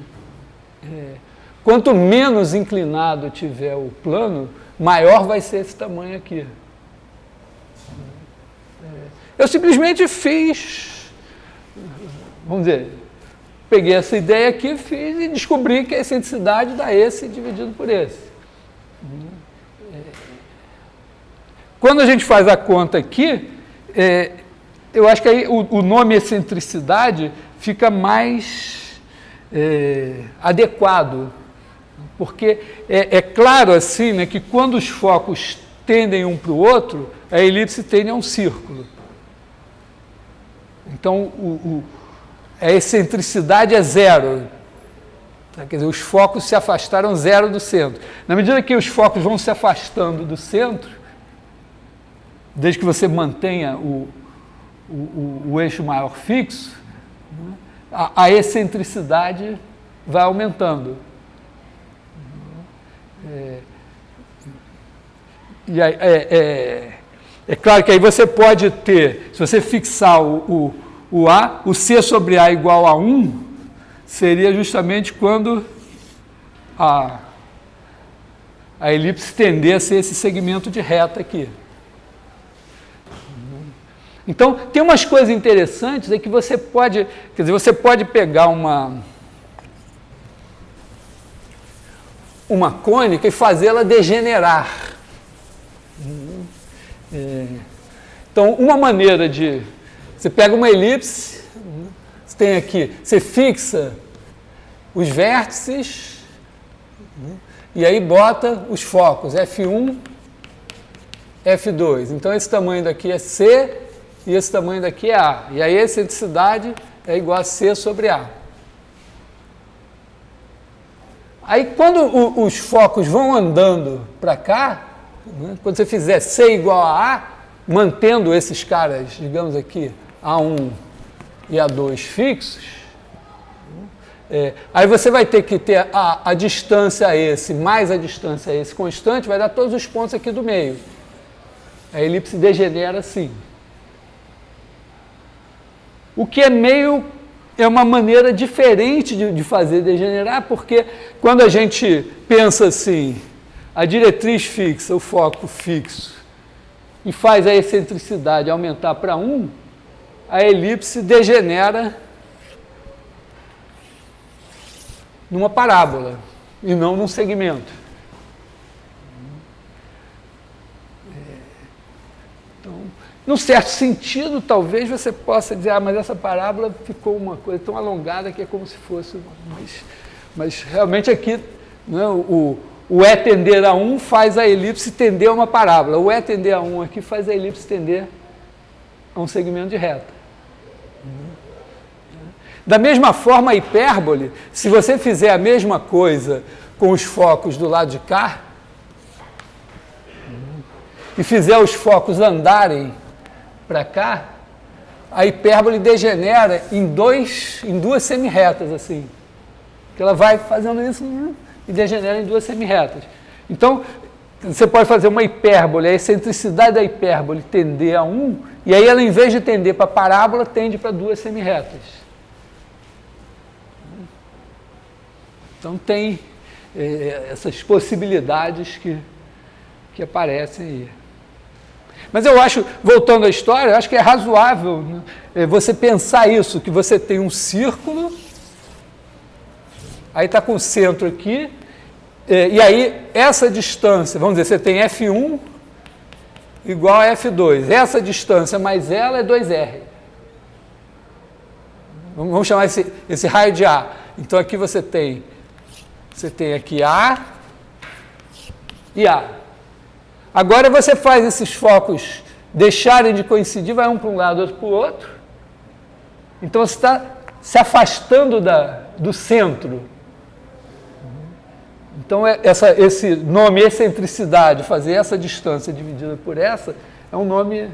Quanto menos inclinado tiver o plano, maior vai ser esse tamanho aqui. Eu simplesmente fiz, vamos dizer, peguei essa ideia aqui, fiz e descobri que a excentricidade dá esse dividido por esse. Quando a gente faz a conta aqui, eu acho que aí o nome excentricidade fica mais adequado, porque é claro assim, né, que quando os focos tendem um para o outro, a elipse tende a um círculo. Então, a excentricidade é zero. Tá? Quer dizer, os focos se afastaram zero do centro. Na medida que os focos vão se afastando do centro, desde que você mantenha o eixo maior fixo, né, a excentricidade vai aumentando. E aí, é claro que aí você pode ter, se você fixar o A, o C sobre A igual a 1, seria justamente quando a elipse tendesse a esse segmento de reta aqui. Então, tem umas coisas interessantes que você pode, quer dizer, você pode pegar uma cônica e fazê-la degenerar. Então, uma maneira de... Você pega uma elipse, você tem aqui, você fixa os vértices, e aí bota os focos, F1, F2. Então, esse tamanho daqui é C, e esse tamanho daqui é A. E aí a excentricidade é igual a C sobre A. Aí, quando os focos vão andando para cá, né, quando você fizer C igual a A, mantendo esses caras, digamos aqui, A1 e A2 fixos, aí você vai ter que ter a distância a esse mais a distância a esse constante, vai dar todos os pontos aqui do meio. A elipse degenera assim. O que é uma maneira diferente de fazer degenerar, porque quando a gente pensa assim, a diretriz fixa, o foco fixo, e faz a excentricidade aumentar para 1, a elipse degenera numa parábola e não num segmento. Então, num certo sentido, talvez você possa dizer, mas essa parábola ficou uma coisa tão alongada que é como se fosse... Mas realmente aqui, né, o E tender a 1 faz a elipse tender a uma parábola. O E tender a 1 aqui faz a elipse tender a um segmento de reta. Da mesma forma, a hipérbole, se você fizer a mesma coisa com os focos do lado de cá, e fizer os focos andarem para cá, a hipérbole degenera em duas semirretas, assim. Que ela vai fazendo isso e degenera em duas semirretas. Então, você pode fazer uma hipérbole, a excentricidade da hipérbole tender a 1, e aí ela, em vez de tender para a parábola, tende para duas semirretas. Então, tem essas possibilidades que aparecem aí. Mas eu acho, voltando à história, eu acho que é razoável, né, você pensar isso, que você tem um círculo, aí está com o centro aqui, e aí essa distância, vamos dizer, você tem F1 igual a F2. Essa distância mais ela é 2R. Vamos chamar esse raio de A. Então aqui você tem aqui A e A. Agora você faz esses focos deixarem de coincidir, vai um para um lado, outro para o outro. Então você está se afastando do centro. Então esse nome excentricidade, fazer essa distância dividida por essa, é um nome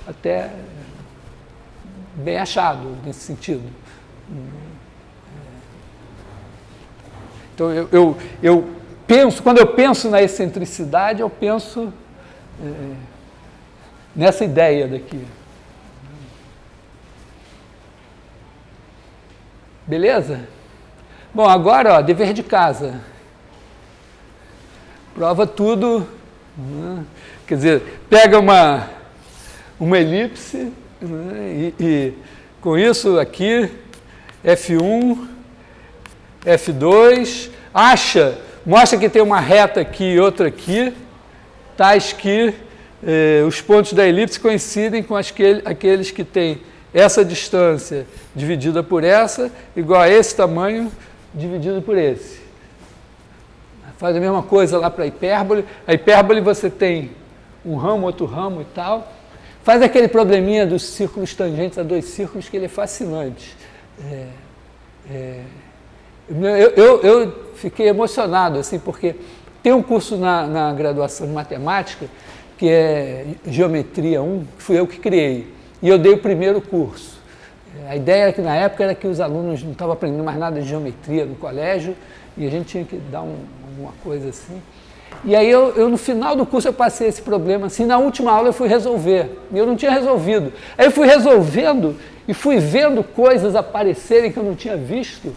até bem achado nesse sentido. Então eu penso, quando eu penso na excentricidade, eu penso nessa ideia daqui. Beleza? Bom, agora, ó, dever de casa. Prova tudo, né? Quer dizer, pega uma elipse, né? e com isso aqui, F1, F2, mostra que tem uma reta aqui e outra aqui, tais que os pontos da elipse coincidem com aqueles que têm essa distância dividida por essa, igual a esse tamanho dividido por esse. Faz a mesma coisa lá para a hipérbole. A hipérbole você tem um ramo, outro ramo e tal. Faz aquele probleminha dos círculos tangentes a dois círculos, que ele é fascinante. Eu fiquei emocionado, assim, porque tem um curso na graduação de matemática, que é Geometria 1, que fui eu que criei, e eu dei o primeiro curso. A ideia era que, na época, era que os alunos não estavam aprendendo mais nada de geometria no colégio, e a gente tinha que dar alguma coisa assim. E aí, no final do curso, eu passei esse problema, assim, na última aula eu fui resolver, e eu não tinha resolvido. Aí eu fui resolvendo, e fui vendo coisas aparecerem que eu não tinha visto,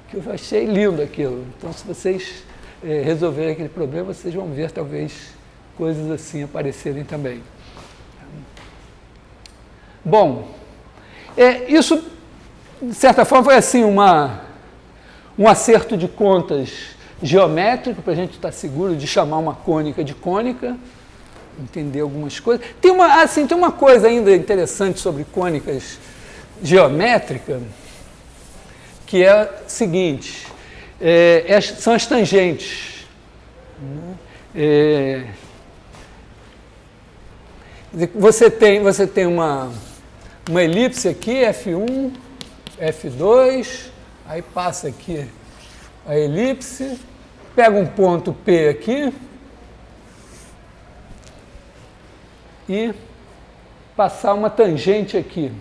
que eu achei lindo aquilo. Então, se vocês resolverem aquele problema, vocês vão ver, talvez, coisas assim aparecerem também. Bom, isso, de certa forma, foi assim um acerto de contas geométrico, para a gente estar seguro de chamar uma cônica de cônica, entender algumas coisas. Tem uma coisa ainda interessante sobre cônicas geométricas, que é o seguinte, são as tangentes. Você tem uma elipse aqui, F1, F2, aí passa aqui a elipse, pega um ponto P aqui e passar uma tangente aqui.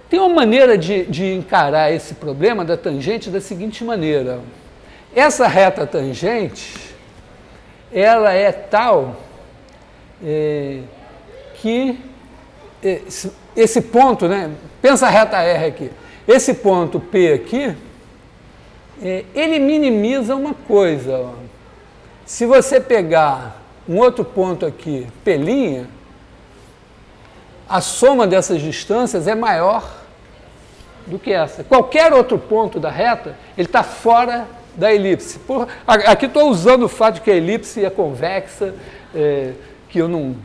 Tem uma maneira de encarar esse problema da tangente da seguinte maneira. Essa reta tangente, ela é tal que esse ponto, né? Pensa a reta R aqui. Esse ponto P aqui, ele minimiza uma coisa. Ó. Se você pegar um outro ponto aqui, P', a soma dessas distâncias é maior do que essa. Qualquer outro ponto da reta, ele está fora da elipse. Aqui estou usando o fato de que a elipse é convexa, que eu não...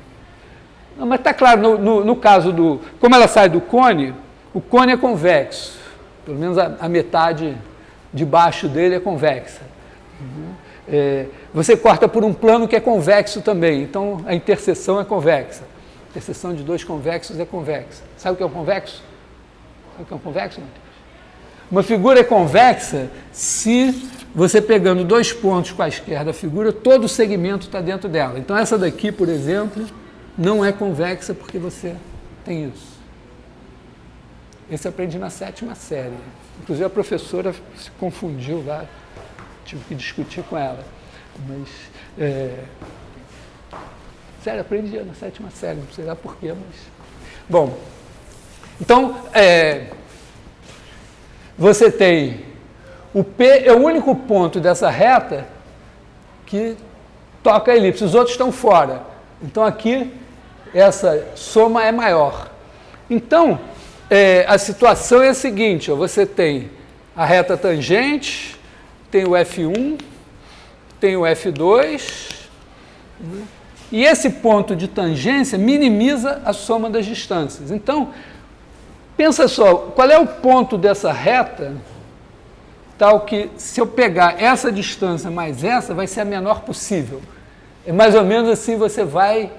Mas está claro, no caso como ela sai do cone, o cone é convexo. Pelo menos a metade de baixo dele é convexa. Você corta por um plano que é convexo também, então a interseção é convexa. A interseção de dois convexos é convexa. Sabe o que é um convexo? Sabe o que é um convexo, Matheus? Uma figura é convexa se você pegando 2 pontos quaisquer da figura, todo o segmento está dentro dela. Então, essa daqui, por exemplo, não é convexa porque você tem isso. Esse eu aprendi na 7ª série. Inclusive, a professora se confundiu lá, tive que discutir com ela. Mas, sério, aprendi na 7ª série, não sei lá porquê, mas... Bom, então, você tem... O P é o único ponto dessa reta que toca a elipse, os outros estão fora. Então, aqui, essa soma é maior. Então, a situação é a seguinte, ó, você tem a reta tangente, tem o F1, tem o F2, e esse ponto de tangência minimiza a soma das distâncias. Então, pensa só, qual é o ponto dessa reta, tal que, se eu pegar essa distância mais essa, vai ser a menor possível. É mais ou menos assim, você vai,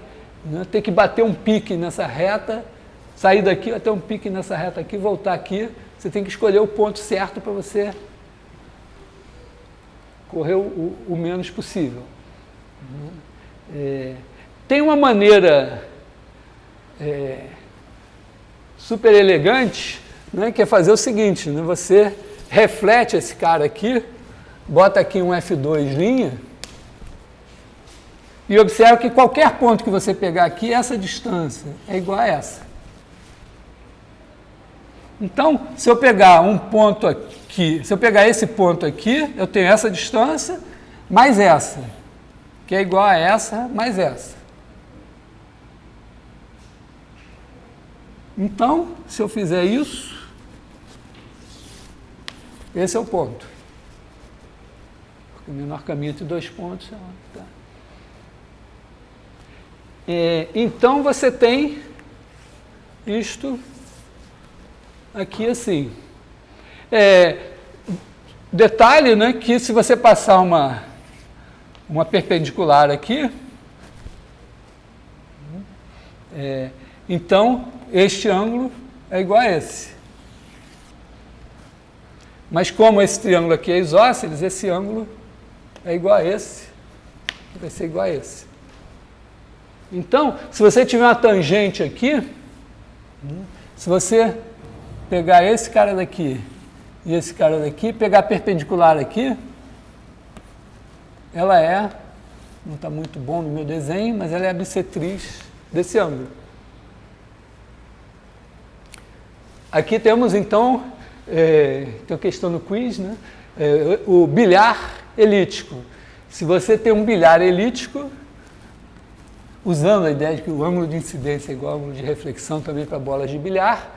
né, ter que bater um pique nessa reta, sair daqui, até um pique nessa reta aqui, voltar aqui, você tem que escolher o ponto certo para você correr o menos possível. Tem uma maneira super elegante, né, que é fazer o seguinte, né, você reflete esse cara aqui, bota aqui um F2 linha, e observa que qualquer ponto que você pegar aqui, essa distância é igual a essa. Então, se eu pegar um ponto aqui, se eu pegar esse ponto aqui, eu tenho essa distância mais essa, que é igual a essa mais essa. Então, se eu fizer isso, esse é o ponto. Porque o menor caminho entre 2 pontos é lá. Tá. Então, você tem isto aqui assim. Detalhe, né, que se você passar uma perpendicular aqui, então, este ângulo é igual a esse. Mas como esse triângulo aqui é isósceles, esse ângulo é igual a esse, vai ser igual a esse. Então, se você tiver uma tangente aqui, se você pegar esse cara daqui e esse cara daqui, pegar a perpendicular aqui, ela não está muito bom no meu desenho, mas ela é a bissetriz desse ângulo. Aqui temos, então, tem a questão no quiz, né? O bilhar elíptico. Se você tem um bilhar elíptico, usando a ideia de que o ângulo de incidência é igual ao ângulo de reflexão também para bolas de bilhar,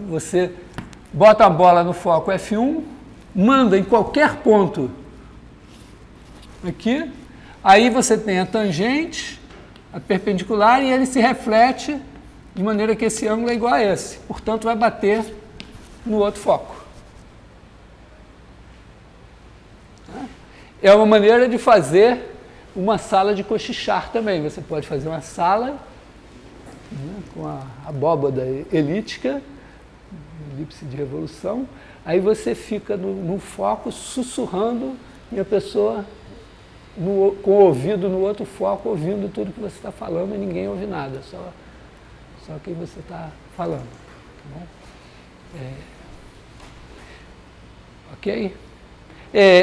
você bota a bola no foco F1, manda em qualquer ponto aqui, aí você tem a tangente, a perpendicular, e ele se reflete de maneira que esse ângulo é igual a esse. Portanto, vai bater no outro foco. É uma maneira de fazer uma sala de cochichar também. Você pode fazer uma sala, né, com a abóbada elíptica, elipse de revolução, aí você fica no foco sussurrando e a pessoa com o ouvido no outro foco ouvindo tudo que você está falando e ninguém ouve nada, só quem você está falando. Tá bom? Ok?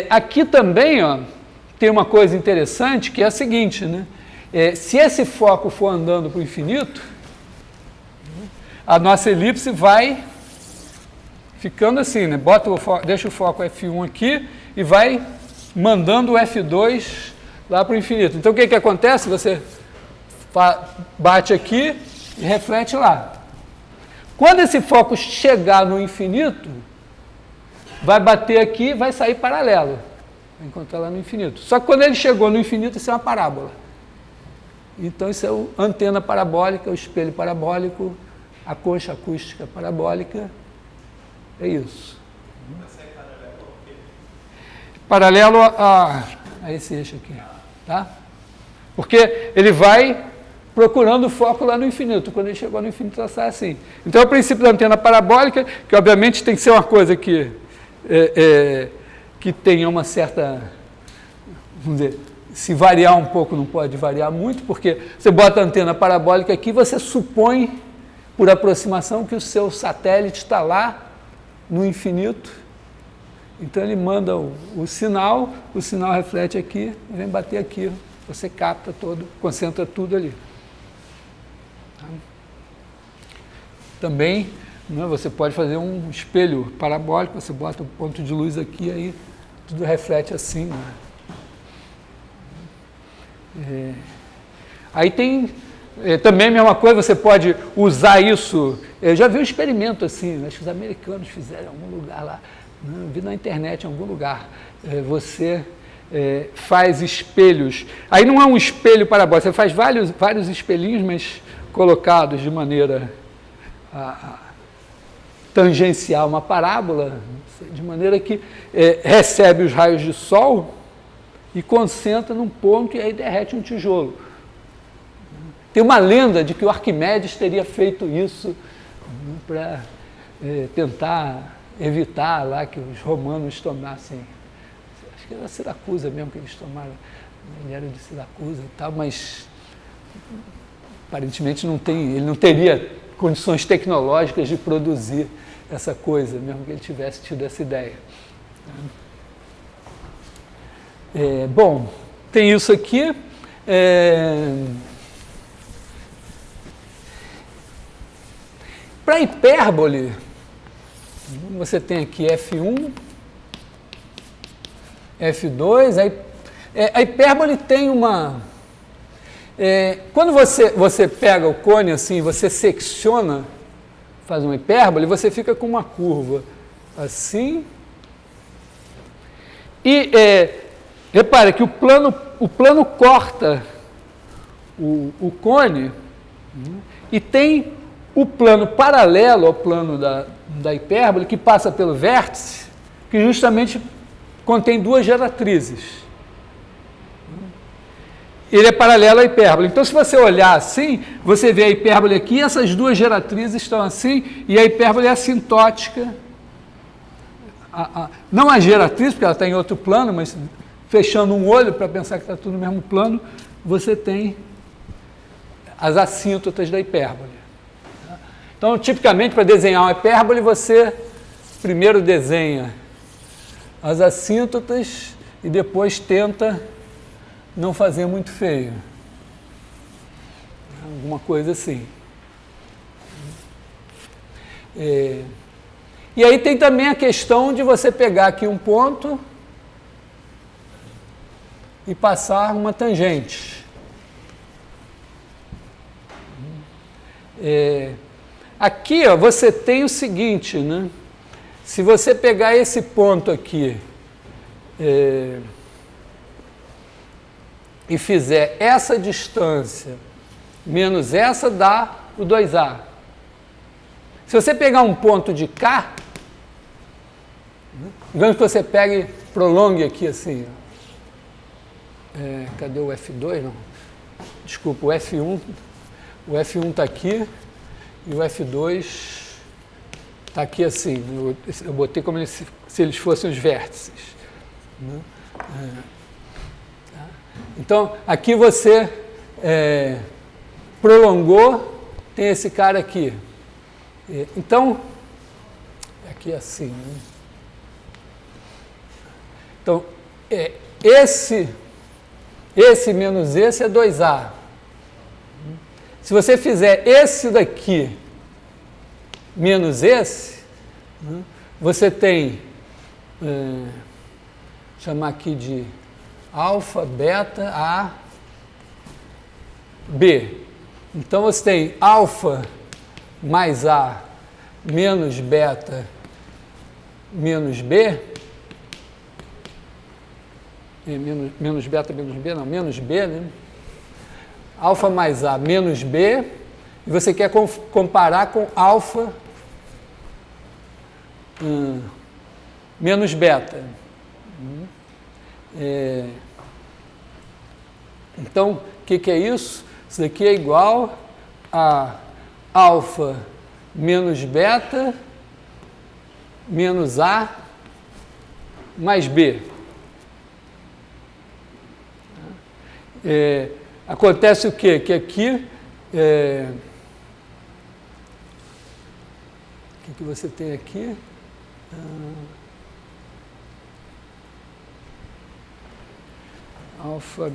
Aqui também, ó, tem uma coisa interessante que é a seguinte, né? Se esse foco for andando para o infinito, a nossa elipse vai ficando assim, né? Deixa o foco F1 aqui e vai mandando o F2 lá para o infinito. Então, o que acontece? Você bate aqui e reflete lá. Quando esse foco chegar no infinito, vai bater aqui e vai sair paralelo. Vai encontrar lá no infinito. Só que quando ele chegou no infinito, isso é uma parábola. Então, isso é a antena parabólica, o espelho parabólico, a concha acústica parabólica. É isso. Paralelo a esse eixo aqui. Tá? Porque ele vai procurando o foco lá no infinito. Quando ele chegou no infinito, ela sai assim. Então, é o princípio da antena parabólica, que obviamente tem que ser uma coisa que que tenha uma certa, vamos dizer, se variar um pouco não pode variar muito, porque você bota a antena parabólica aqui, você supõe, por aproximação, que o seu satélite está lá no infinito. Então ele manda o sinal reflete aqui, vem bater aqui, você capta todo, concentra tudo ali. Também, né, você pode fazer um espelho parabólico, você bota um ponto de luz aqui, aí tudo reflete assim. Né? Aí tem também a mesma coisa, você pode usar isso. Eu já vi um experimento assim, acho que os americanos fizeram em algum lugar lá, né, eu vi na internet em algum lugar. Você faz espelhos. Aí não é um espelho parabólico, você faz vários espelhinhos, mas colocados de maneira tangencial uma parábola, de maneira que recebe os raios de sol e concentra num ponto e aí derrete um tijolo. Tem uma lenda de que o Arquimedes teria feito isso para tentar evitar lá que os romanos tomassem, acho que era Siracusa mesmo que eles tomaram, ele era de Siracusa e tal, mas aparentemente ele não teria condições tecnológicas de produzir essa coisa, mesmo que ele tivesse tido essa ideia. Bom, tem isso aqui. Para hipérbole, você tem aqui F1, F2, a hipérbole tem uma... quando você pega o cone assim, você secciona, faz uma hipérbole, você fica com uma curva assim. E repare que o plano corta o cone, e tem o plano paralelo ao plano da hipérbole, que passa pelo vértice, que justamente contém duas geratrizes. Ele é paralelo à hipérbole. Então, se você olhar assim, você vê a hipérbole aqui, essas duas geratrizes estão assim, e a hipérbole é assintótica. Não a geratriz, porque ela está em outro plano, mas fechando um olho para pensar que está tudo no mesmo plano, você tem as assíntotas da hipérbole. Então, tipicamente, para desenhar uma hipérbole, você primeiro desenha as assíntotas e depois tenta não fazer muito feio. Alguma coisa assim. E aí tem também a questão de você pegar aqui um ponto e passar uma tangente. Aqui, ó, você tem o seguinte, né? Se você pegar esse ponto aqui e fizer essa distância menos essa, dá o 2A. Se você pegar um ponto de cá, digamos que você pegue, prolongue aqui assim, cadê o F2? Não. Desculpa, o F1 está aqui e o F2 está aqui assim. Eu botei como se eles fossem os vértices. Né? Então, aqui você prolongou, tem esse cara aqui. Então, aqui assim. Né? Então, esse menos esse é 2A. Se você fizer esse daqui menos esse, né, você tem, chamar aqui de alfa, beta, A, B. Então, você tem alfa mais A menos beta menos B, menos beta menos B, não, menos B, né? Alfa mais A menos B, e você quer comparar com alfa menos beta. Então, o que é isso? Isso daqui é igual a alfa menos beta menos A mais B. Acontece o quê? Que aqui, o que você tem aqui? Alfa...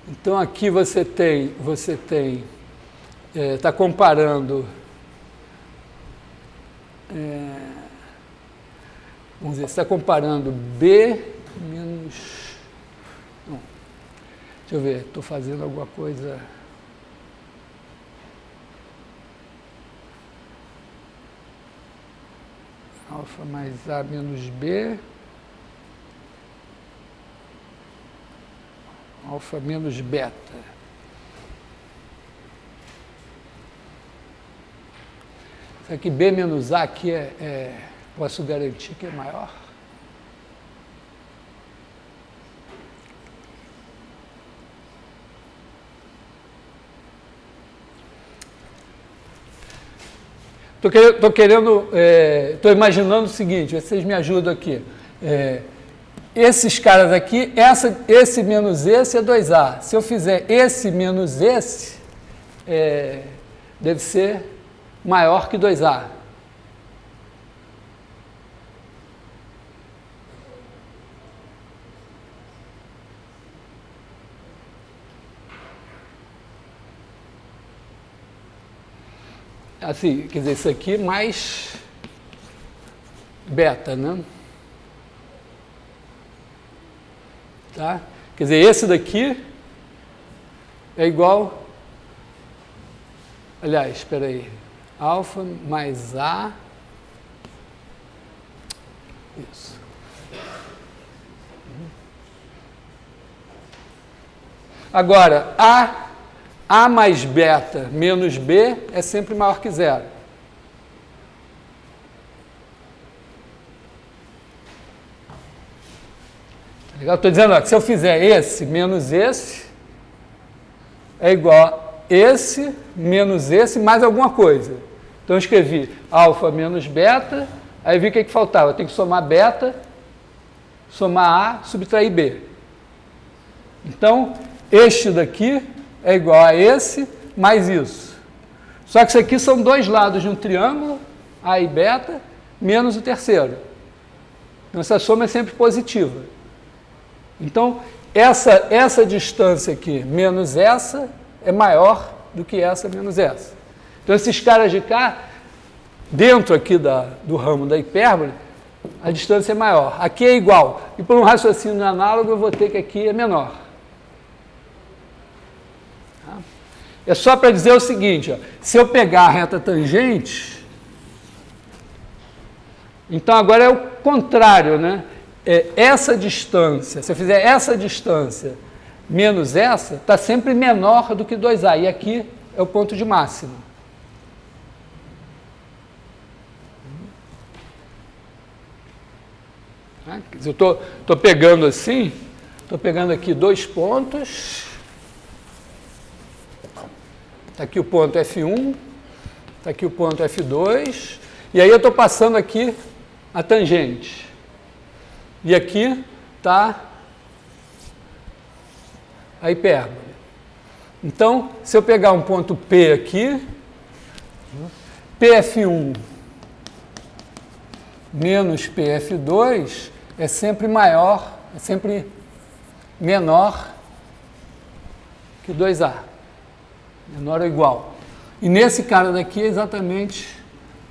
Então aqui você tem está comparando, vamos dizer, está comparando B menos, não, deixa eu ver, estou fazendo alguma coisa, alfa mais A menos B, alfa menos beta. Será que B menos A aqui posso garantir que é maior? Estou imaginando o seguinte, vocês me ajudam aqui. Esses caras aqui, esse menos esse é 2A. Se eu fizer esse menos esse, deve ser maior que 2A. Assim, quer dizer, isso aqui mais beta, né? Tá? Quer dizer, esse daqui é igual, aliás, espera aí, alfa mais A, isso. Agora, A mais beta menos B é sempre maior que zero. Legal? Estou dizendo que se eu fizer esse menos esse, é igual a esse menos esse mais alguma coisa. Então eu escrevi alfa menos beta, aí vi o que faltava. Eu tenho que somar beta, somar A, subtrair B. Então, este daqui é igual a esse mais isso. Só que isso aqui são dois lados de um triângulo, A e beta, menos o terceiro. Então essa soma é sempre positiva. Então, essa distância aqui, menos essa, é maior do que essa menos essa. Então, esses caras de cá, dentro aqui do ramo da hipérbole, a distância é maior. Aqui é igual. E por um raciocínio análogo, eu vou ter que aqui é menor. Tá? É só para dizer o seguinte, ó, se eu pegar a reta tangente, então agora é o contrário, né? Essa distância, se eu fizer essa distância menos essa, está sempre menor do que 2A. E aqui é o ponto de máxima. Eu estou pegando assim, estou pegando aqui dois pontos. Está aqui o ponto F1, está aqui o ponto F2, e aí eu estou passando aqui a tangente. E aqui está a hipérbole. Então, se eu pegar um ponto P aqui, PF1 menos PF2 é sempre maior, é sempre menor que 2A. Menor ou igual. E nesse cara daqui é exatamente,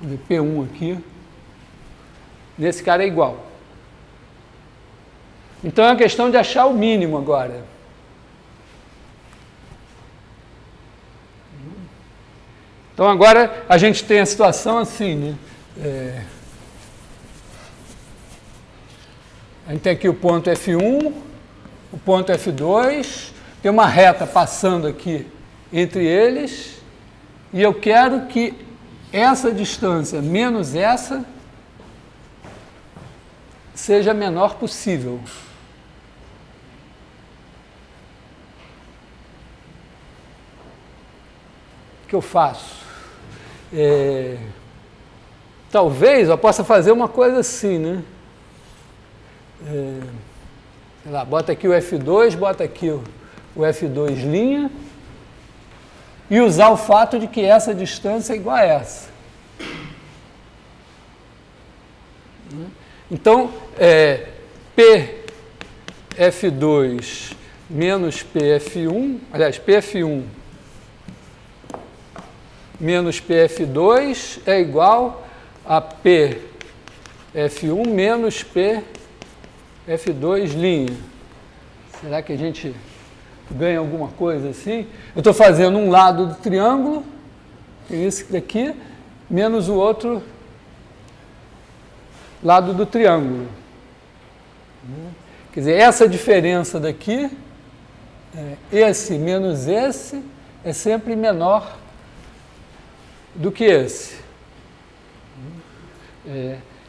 vamos ver, P1 aqui, nesse cara é igual. Então é uma questão de achar o mínimo agora. Então agora a gente tem a situação assim, né? A gente tem aqui o ponto F1, o ponto F2, tem uma reta passando aqui entre eles, e eu quero que essa distância menos essa seja a menor possível. O que eu faço? talvez eu possa fazer uma coisa assim, né? Sei lá, bota aqui o F2, bota aqui o F2', e usar o fato de que essa distância é igual a essa. Então, PF2 menos PF1, aliás, PF1 menos PF2 é igual a PF1 menos PF2'. Será que a gente ganha alguma coisa assim? Eu estou fazendo um lado do triângulo, esse daqui, menos o outro lado do triângulo. Quer dizer, essa diferença daqui, esse menos esse, é sempre menor do que esse.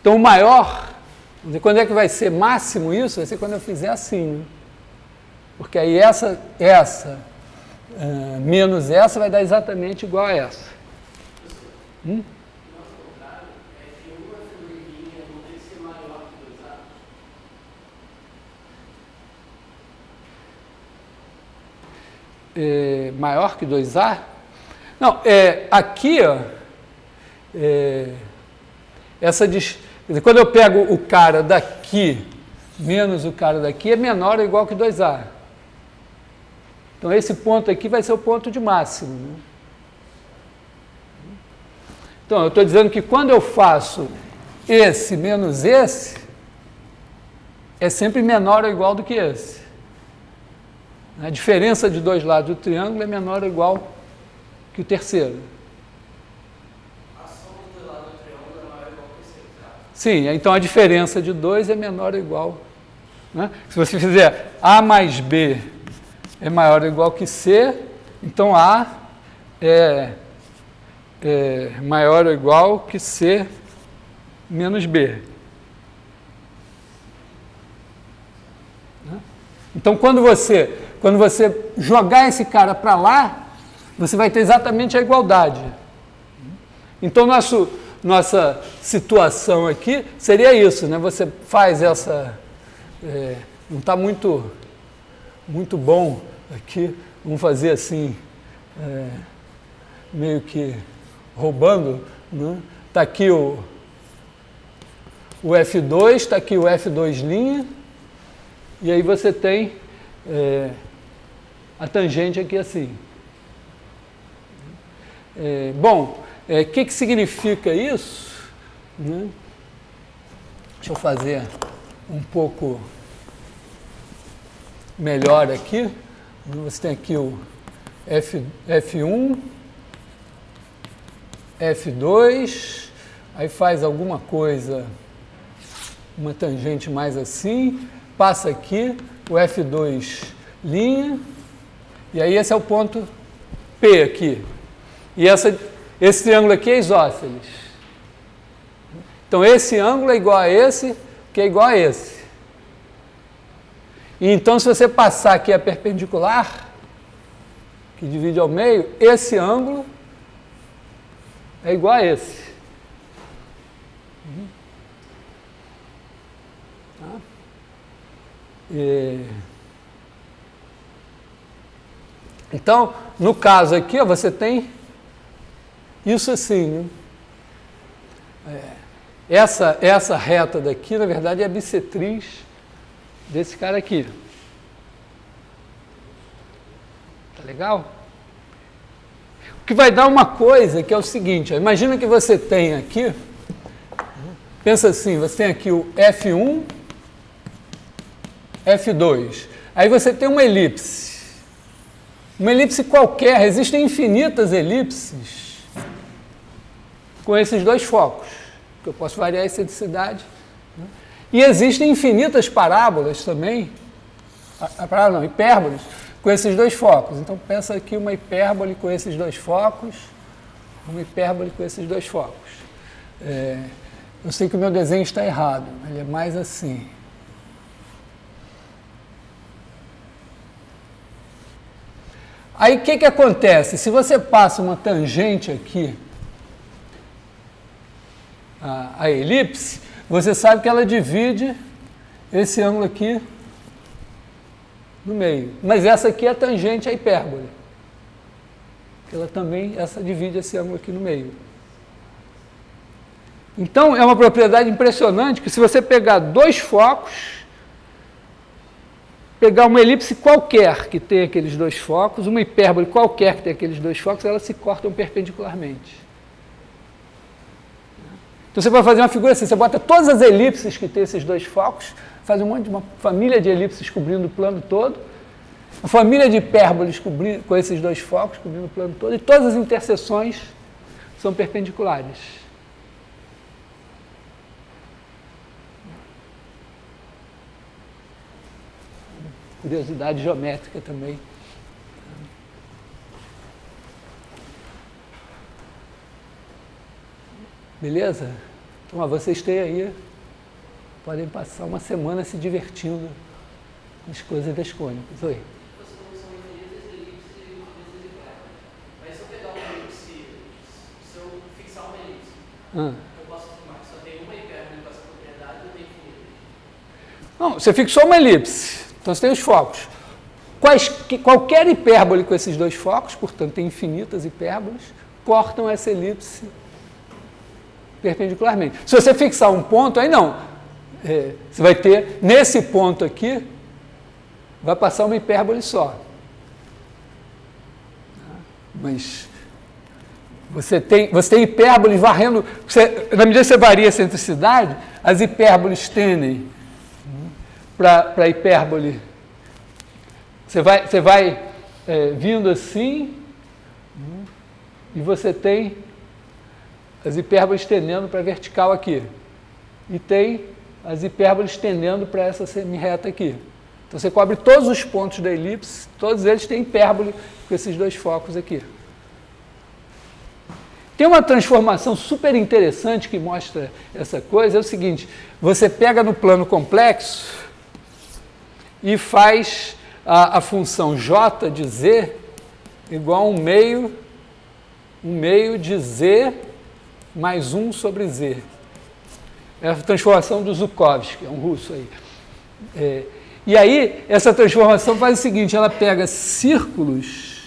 Então, o maior, quando é que vai ser máximo isso? Vai ser quando eu fizer assim, né? Porque aí essa menos essa vai dar exatamente igual a essa. Maior que 2A? Não, aqui, ó, quando eu pego o cara daqui menos o cara daqui, é menor ou igual que 2A. Então, esse ponto aqui vai ser o ponto de máximo, né? Então, eu estou dizendo que quando eu faço esse menos esse, é sempre menor ou igual do que esse. A diferença de dois lados do triângulo é menor ou igual que o terceiro. A soma dos dois lados do triângulo é maior ou igual que o terceiro, certo? Sim, então a diferença de 2 é menor ou igual, né? Se você fizer A mais B é maior ou igual que C, então A é maior ou igual que C menos B. Então, quando você jogar esse cara para lá, você vai ter exatamente a igualdade. Então, nossa situação aqui seria isso, né? Você faz essa... não está muito bom aqui, vamos fazer assim, meio que roubando, né? Está aqui o F2, está aqui o F2', e aí você tem a tangente aqui assim. Bom, o que significa isso? Né? Deixa eu fazer um pouco melhor aqui. Você tem aqui o F1, F2, aí faz alguma coisa, uma tangente mais assim, passa aqui o F2', e aí esse é o ponto P aqui. E esse triângulo aqui é isósceles. Então, esse ângulo é igual a esse, que é igual a esse. E então, se você passar aqui a perpendicular, que divide ao meio, esse ângulo é igual a esse. Então, no caso aqui, ó, você tem isso assim, né? Essa reta daqui, na verdade, é a bissetriz desse cara aqui. Tá legal? O que vai dar uma coisa que é o seguinte, ó, imagina que você tem aqui, pensa assim, você tem aqui o F1, F2, aí você tem uma elipse qualquer, existem infinitas elipses com esses dois focos, que eu posso variar a excentricidade, né? E existem infinitas parábolas também, hipérboles, com esses dois focos. Então, pensa aqui uma hipérbole com esses dois focos, uma hipérbole com esses dois focos. Eu sei que o meu desenho está errado, ele é mais assim. Aí, o que acontece? Se você passa uma tangente aqui a elipse, você sabe que ela divide esse ângulo aqui no meio. Mas essa aqui é tangente à hipérbole. Ela também, essa divide esse ângulo aqui no meio. Então, é uma propriedade impressionante que se você pegar dois focos, pegar uma elipse qualquer que tenha aqueles dois focos, uma hipérbole qualquer que tenha aqueles dois focos, elas se cortam perpendicularmente. Então, você vai fazer uma figura assim, você bota todas as elipses que tem esses dois focos, faz uma família de elipses cobrindo o plano todo, uma família de hipérboles com esses dois focos cobrindo o plano todo, e todas as interseções são perpendiculares. Curiosidade geométrica também. Beleza? Então, vocês têm aí, podem passar uma semana se divertindo com as coisas das cônicas. Oi? Você falou que são infinitas elipses e infinitas hipérboles. Mas se eu pegar uma elipse, se eu fixar uma elipse, eu posso afirmar que só tem uma hipérbole com essa propriedade ou tem infinitas? Não, você fixou uma elipse. Então, você tem os focos. Qualquer hipérbole com esses dois focos, portanto, tem infinitas hipérboles, cortam essa elipse perpendicularmente. Se você fixar um ponto, aí não. Você vai ter, nesse ponto aqui, vai passar uma hipérbole só. Mas você tem hipérboles varrendo... na medida que você varia a centricidade, as hipérboles tendem para a hipérbole. Você vai vindo assim, e você tem as hipérboles tendendo para a vertical aqui. E tem as hipérboles tendendo para essa semirreta aqui. Então, você cobre todos os pontos da elipse, todos eles têm hipérbole com esses dois focos aqui. Tem uma transformação super interessante que mostra essa coisa, é o seguinte, você pega no plano complexo e faz a função j de z igual a um meio de z mais 1 sobre z. É a transformação do Zhukovsky, é um russo aí. E aí, essa transformação faz o seguinte, ela pega círculos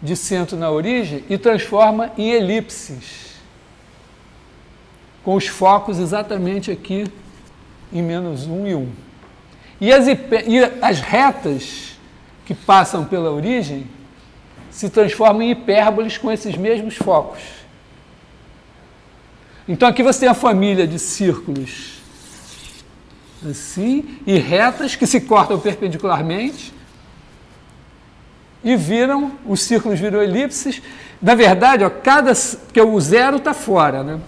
de centro na origem e transforma em elipses, com os focos exatamente aqui em menos 1 e 1. E as retas que passam pela origem se transformam em hipérboles com esses mesmos focos. Então, aqui você tem a família de círculos assim, e retas que se cortam perpendicularmente e os círculos viram elipses. Na verdade, porque o zero está fora, né?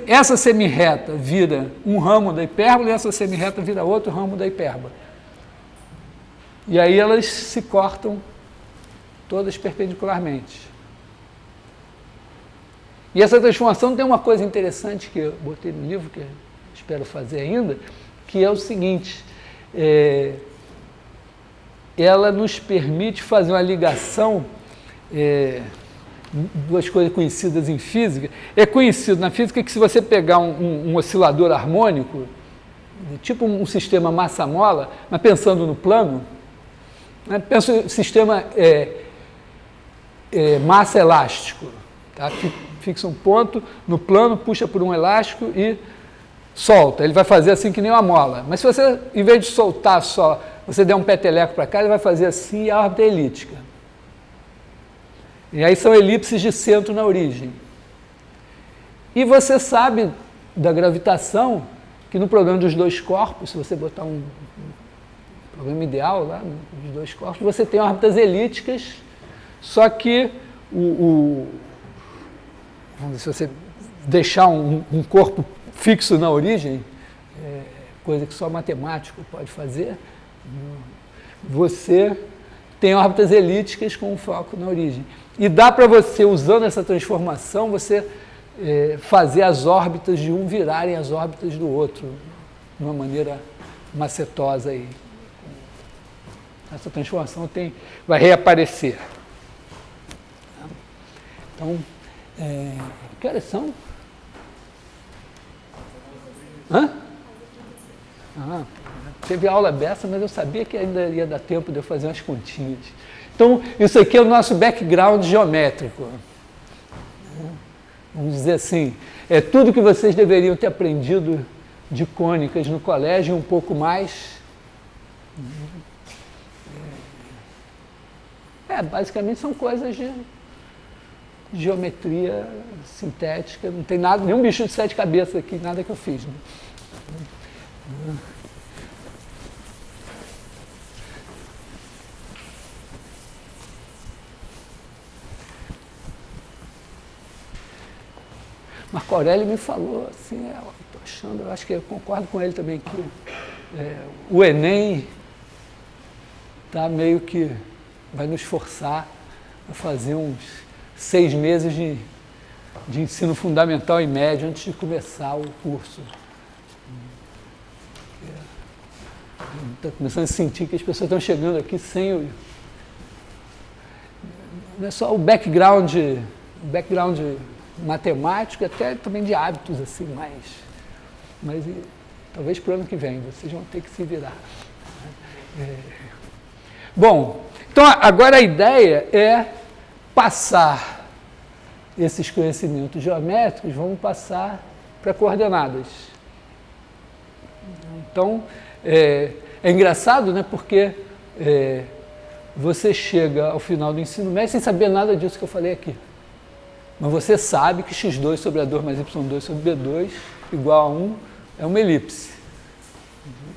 Essa semirreta vira um ramo da hipérbole e essa semirreta vira outro ramo da hipérbole. E aí elas se cortam todas perpendicularmente. E essa transformação tem uma coisa interessante que eu botei no livro, que eu espero fazer ainda, que é o seguinte, ela nos permite fazer uma ligação, duas coisas conhecidas em física. É conhecido na física que se você pegar um oscilador harmônico, tipo um sistema massa-mola, mas pensando no plano, né, pensa o sistema massa elástico, tá? Fixa um ponto no plano, puxa por um elástico e solta. Ele vai fazer assim que nem uma mola. Mas se você, em vez de soltar só, você der um peteleco para cá, ele vai fazer assim e a órbita é elíptica. E aí são elipses de centro na origem. E você sabe da gravitação que no problema dos dois corpos, se você botar um problema ideal lá, dos dois corpos, você tem órbitas elípticas, só que se você deixar um corpo fixo na origem, coisa que só matemático pode fazer, você tem órbitas elípticas com um foco na origem. E dá para você, usando essa transformação, você fazer as órbitas de um virarem as órbitas do outro, de uma maneira macetosa aí. Essa transformação vai reaparecer. Então, que horas são? Hã? Teve aula dessa, mas eu sabia que ainda ia dar tempo de eu fazer umas continhas. Então, isso aqui é o nosso background geométrico. Vamos dizer assim, é tudo que vocês deveriam ter aprendido de cônicas no colégio, um pouco mais. Basicamente são coisas de geometria sintética, não tem nada, nenhum bicho de 7 cabeças aqui, nada que eu fiz. Né? Marco Aurélio me falou assim, estou achando, eu acho que eu concordo com ele também, que o Enem está meio que vai nos forçar a fazer uns 6 meses de ensino fundamental e médio antes de começar o curso. Estou começando a sentir que as pessoas estão chegando aqui sem não é só o background matemático, até também de hábitos, assim, mas talvez para o ano que vem vocês vão ter que se virar. Bom, então agora a ideia é passar esses conhecimentos geométricos, vamos passar para coordenadas. Então, é engraçado, né, porque você chega ao final do ensino médio sem saber nada disso que eu falei aqui. Mas você sabe que x2 sobre A2 mais y2 sobre B2 igual a 1 é uma elipse,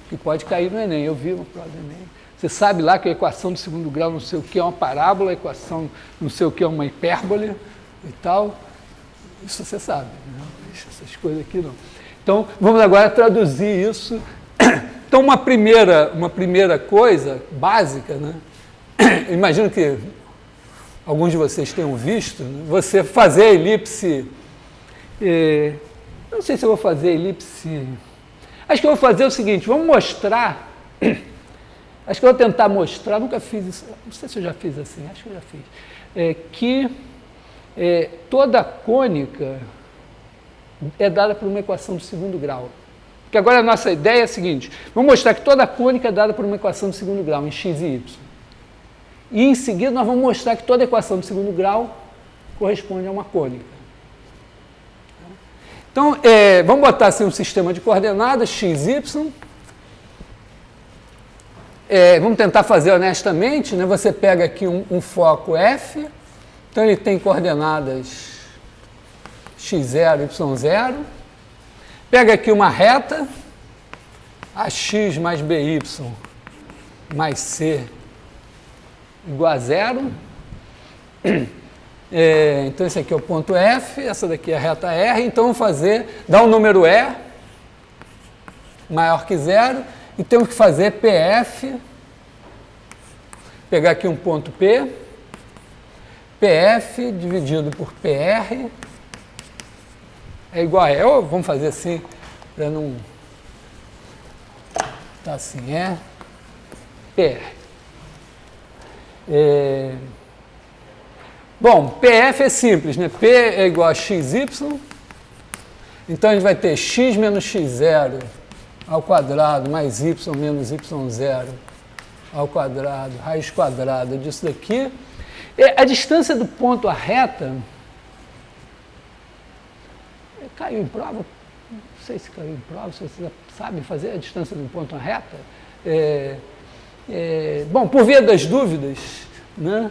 que pode cair no Enem. Eu vi uma prova do Enem. Você sabe lá que a equação do segundo grau não sei o que é uma parábola, a equação não sei o que é uma hipérbole e tal. Isso você sabe, né? Essas coisas aqui não. Então, vamos agora traduzir isso. Então, uma primeira coisa básica, né? Imagino que alguns de vocês tenham visto, né? Você fazer a elipse, não sei se eu vou fazer a elipse, acho que eu vou fazer o seguinte, vamos mostrar, acho que eu vou tentar mostrar, nunca fiz isso, não sei se eu já fiz assim, acho que eu já fiz, que toda cônica é dada por uma equação de segundo grau. Porque agora a nossa ideia é a seguinte, vamos mostrar que toda cônica é dada por uma equação de segundo grau, em x e y. E em seguida nós vamos mostrar que toda equação de segundo grau corresponde a uma cônica. Então, vamos botar assim um sistema de coordenadas, x, y. Vamos tentar fazer honestamente, né? Você pega aqui um foco F, então ele tem coordenadas x0, y0. Pega aqui uma reta, ax mais by mais c igual a 0. Então, esse aqui é o ponto F, essa daqui é a reta R. Então, vamos fazer, dá um número E maior que 0, e temos que fazer PF, pegar aqui um ponto P, PF dividido por PR é igual a E. Ou vamos fazer assim, para não... Tá assim, PR. Bom, PF é simples, né? P é igual a XY, então a gente vai ter x menos x0 ao quadrado mais y menos y0 ao quadrado, raiz quadrada disso daqui. A distância do ponto à reta caiu em prova, não sei se caiu em prova, se você sabe fazer a distância do ponto à reta. Bom, por via das dúvidas, né,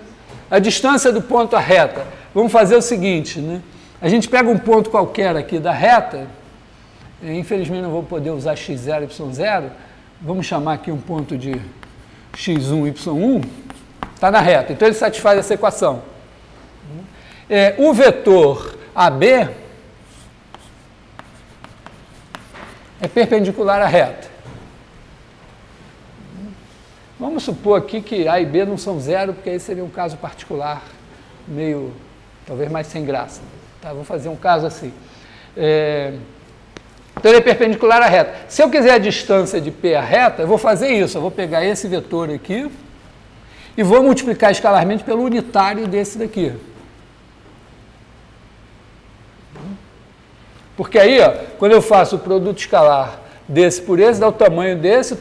a distância do ponto à reta, vamos fazer o seguinte, né, a gente pega um ponto qualquer aqui da reta, infelizmente não vou poder usar x0, y0, vamos chamar aqui um ponto de x1, y1, está na reta, então ele satisfaz essa equação. O vetor AB é perpendicular à reta. Vamos supor aqui que A e B não são zero, porque aí seria um caso particular, meio, talvez mais sem graça. Tá, vou fazer um caso assim. Então ele é perpendicular à reta. Se eu quiser a distância de P à reta, eu vou fazer isso. Eu vou pegar esse vetor aqui e vou multiplicar escalarmente pelo unitário desse daqui. Porque aí, ó, quando eu faço o produto escalar desse por esse, dá o tamanho desse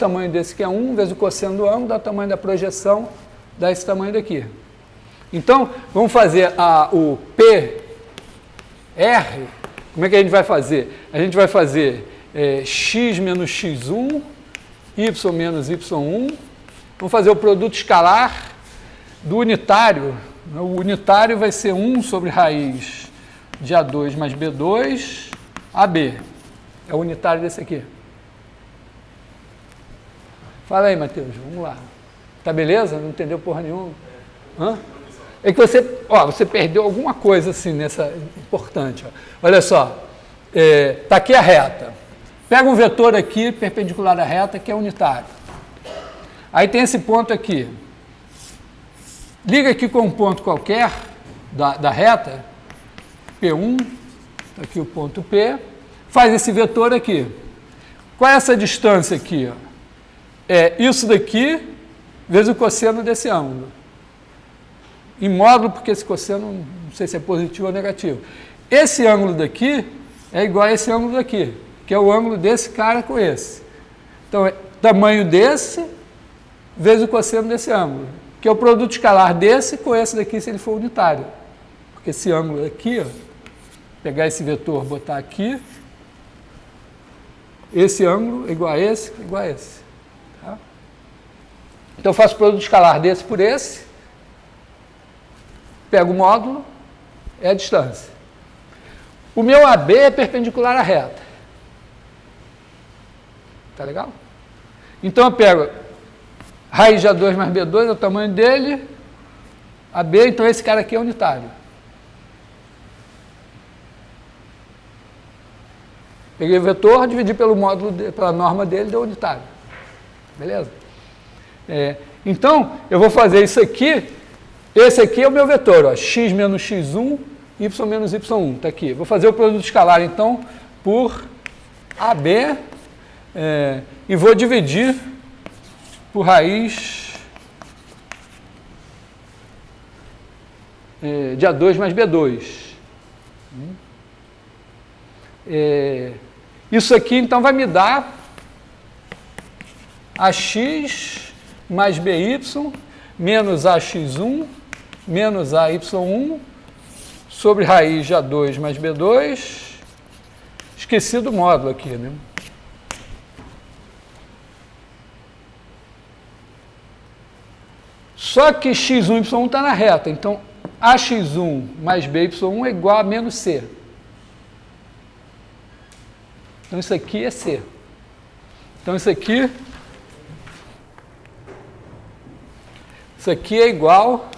que é 1, vezes o cosseno do ângulo, dá o tamanho da projeção, dá esse tamanho daqui. Então, vamos fazer o PR. Como é que a gente vai fazer? A gente vai fazer x menos x1, y menos y1. Vamos fazer o produto escalar do unitário. O unitário vai ser 1 sobre raiz de A2 mais B2, AB. É o unitário desse aqui. Fala aí, Matheus, vamos lá. Tá beleza? Não entendeu porra nenhuma? Hã? É que você perdeu alguma coisa assim nessa importante. Ó. Olha só, tá aqui a reta. Pega um vetor aqui, perpendicular à reta, que é unitário. Aí tem esse ponto aqui. Liga aqui com um ponto qualquer da reta, P1, tá aqui o ponto P, faz esse vetor aqui. Qual é essa distância aqui? Ó? É isso daqui vezes o cosseno desse ângulo. Em módulo, porque esse cosseno, não sei se é positivo ou negativo. Esse ângulo daqui é igual a esse ângulo daqui, que é o ângulo desse cara com esse. Então, é tamanho desse vezes o cosseno desse ângulo, que é o produto escalar desse com esse daqui, se ele for unitário. Porque esse ângulo aqui, ó, pegar esse vetor, botar aqui, esse ângulo é igual a esse, igual a esse. Tá? Então, eu faço o produto escalar desse por esse, pego o módulo, é a distância. O meu AB é perpendicular à reta. Tá legal? Então, eu pego raiz de A2 mais B2, é o tamanho dele, AB, então esse cara aqui é unitário. Peguei o vetor, dividi pelo módulo, pela norma dele, deu unitário. Beleza? Então, eu vou fazer isso aqui. Esse aqui é o meu vetor, ó, x menos x1, y menos y1, está aqui. Vou fazer o produto escalar, então, por AB, e vou dividir por raiz de A2 mais B2. Isso aqui, então, vai me dar AX mais BY menos AX1 menos AY1 sobre raiz de A2 mais B2. Esqueci do módulo aqui, né? Só que x1 e y1 está na reta, então AX1 mais BY1 é igual a menos C. Então isso aqui é C. Então isso aqui é igual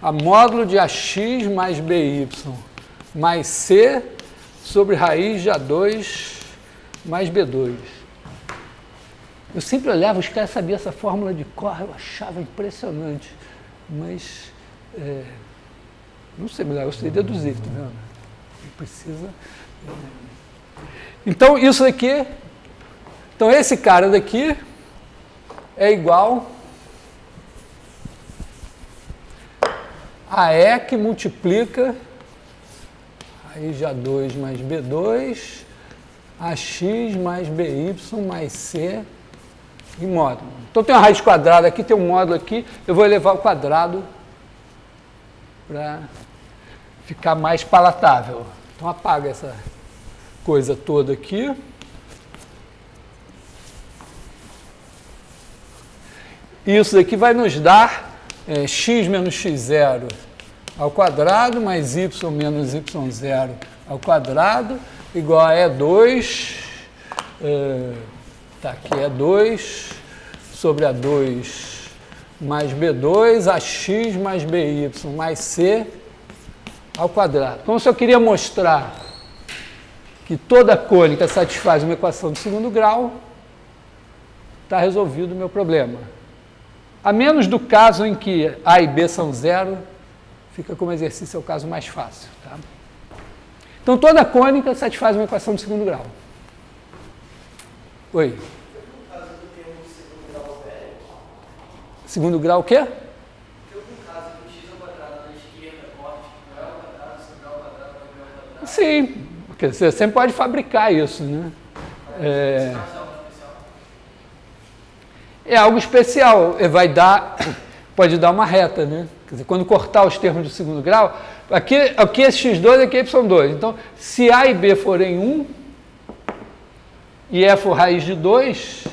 a módulo de AX mais BY mais C sobre raiz de A2 mais B2. Eu sempre olhava, os caras sabiam essa fórmula de cor, eu achava impressionante. Mas, não sei, mas eu sei deduzir, tá vendo? Não precisa... Então, isso aqui... Então, esse cara daqui é igual a E que multiplica raiz de A2 mais B2, AX mais BY mais C em módulo. Então, tem uma raiz quadrada aqui, tem um módulo aqui, eu vou elevar o quadrado para ficar mais palatável. Então, apaga essa coisa toda aqui. Isso daqui vai nos dar x menos x0 ao quadrado mais y menos y0 ao quadrado igual a E2, tá aqui E2 sobre A2 mais B2, AX mais BY mais C ao quadrado. Então, se eu queria mostrar que toda cônica satisfaz uma equação de segundo grau, está resolvido o meu problema. A menos do caso em que A e B são zero, fica como exercício, é o caso mais fácil. Tá? Então, toda cônica satisfaz uma equação de segundo grau. Oi? No caso do termo de segundo grau velho. Segundo grau o quê? Tem algum caso que o x ao quadrado da esquerda corte, não é ao quadrado, segundo grau ao quadrado, não é ao quadrado? Sim, Porque você sempre pode fabricar isso, né? É algo especial, pode dar uma reta, né? Quer dizer, quando cortar os termos do segundo grau, aqui é x2, aqui é y2. Então, se A e B forem 1, e E for raiz de 2,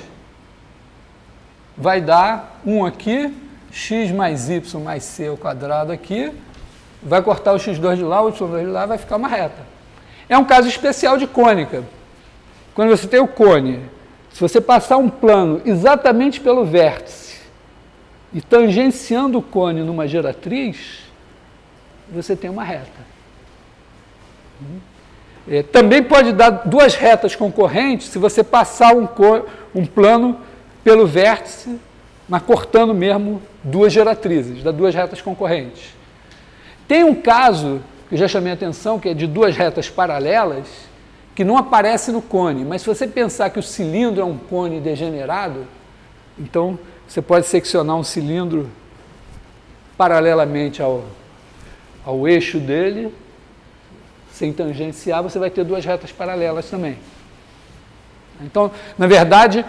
vai dar 1 aqui, x mais y mais c ao quadrado aqui, vai cortar o x2 de lá, o y2 de lá, vai ficar uma reta. É um caso especial de cônica. Quando você tem o cone, se você passar um plano exatamente pelo vértice e tangenciando o cone numa geratriz, você tem uma reta. Também pode dar duas retas concorrentes se você passar um plano pelo vértice, mas cortando mesmo duas geratrizes, dá duas retas concorrentes. Tem um caso que eu já chamei a atenção, que é de duas retas paralelas, que não aparece no cone, mas se você pensar que o cilindro é um cone degenerado, então você pode seccionar um cilindro paralelamente ao eixo dele, sem tangenciar, você vai ter duas retas paralelas também. Então, na verdade,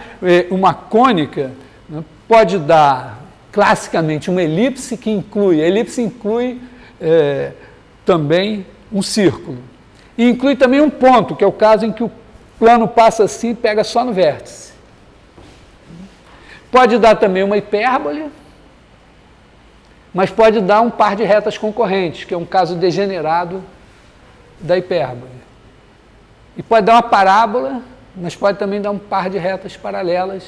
uma cônica, né, pode dar, classicamente, uma elipse que inclui, a elipse inclui também um círculo. E inclui também um ponto, que é o caso em que o plano passa assim e pega só no vértice. Pode dar também uma hipérbole, mas pode dar um par de retas concorrentes, que é um caso degenerado da hipérbole. E pode dar uma parábola, mas pode também dar um par de retas paralelas,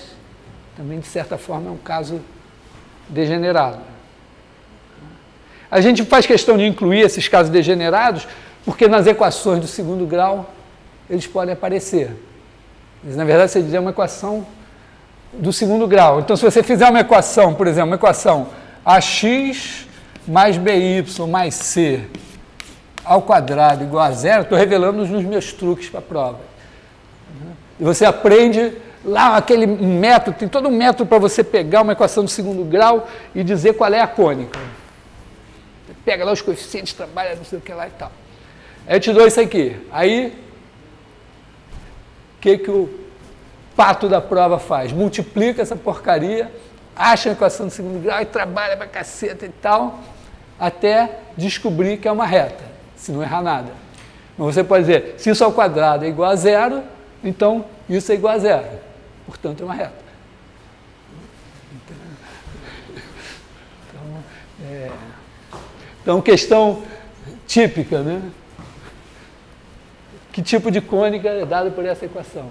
também de certa forma é um caso degenerado. A gente faz questão de incluir esses casos degenerados, porque nas equações do segundo grau eles podem aparecer. Mas, na verdade, você diz uma equação do segundo grau. Então, se você fizer uma equação, por exemplo, uma equação ax mais by mais c ao quadrado igual a zero, estou revelando nos meus truques para a prova. E você aprende lá aquele método, tem todo um método para você pegar uma equação do segundo grau e dizer qual é a cônica. Você pega lá os coeficientes, trabalha não sei o que lá e tal. Aí eu te dou isso aqui. Aí, o que o pato da prova faz? Multiplica essa porcaria, acha a equação do segundo grau e trabalha pra caceta e tal, até descobrir que é uma reta, se não errar nada. Mas você pode dizer, se isso ao quadrado é igual a zero, então isso é igual a zero. Portanto, é uma reta. Então, questão típica, né? Que tipo de cônica é dado por essa equação?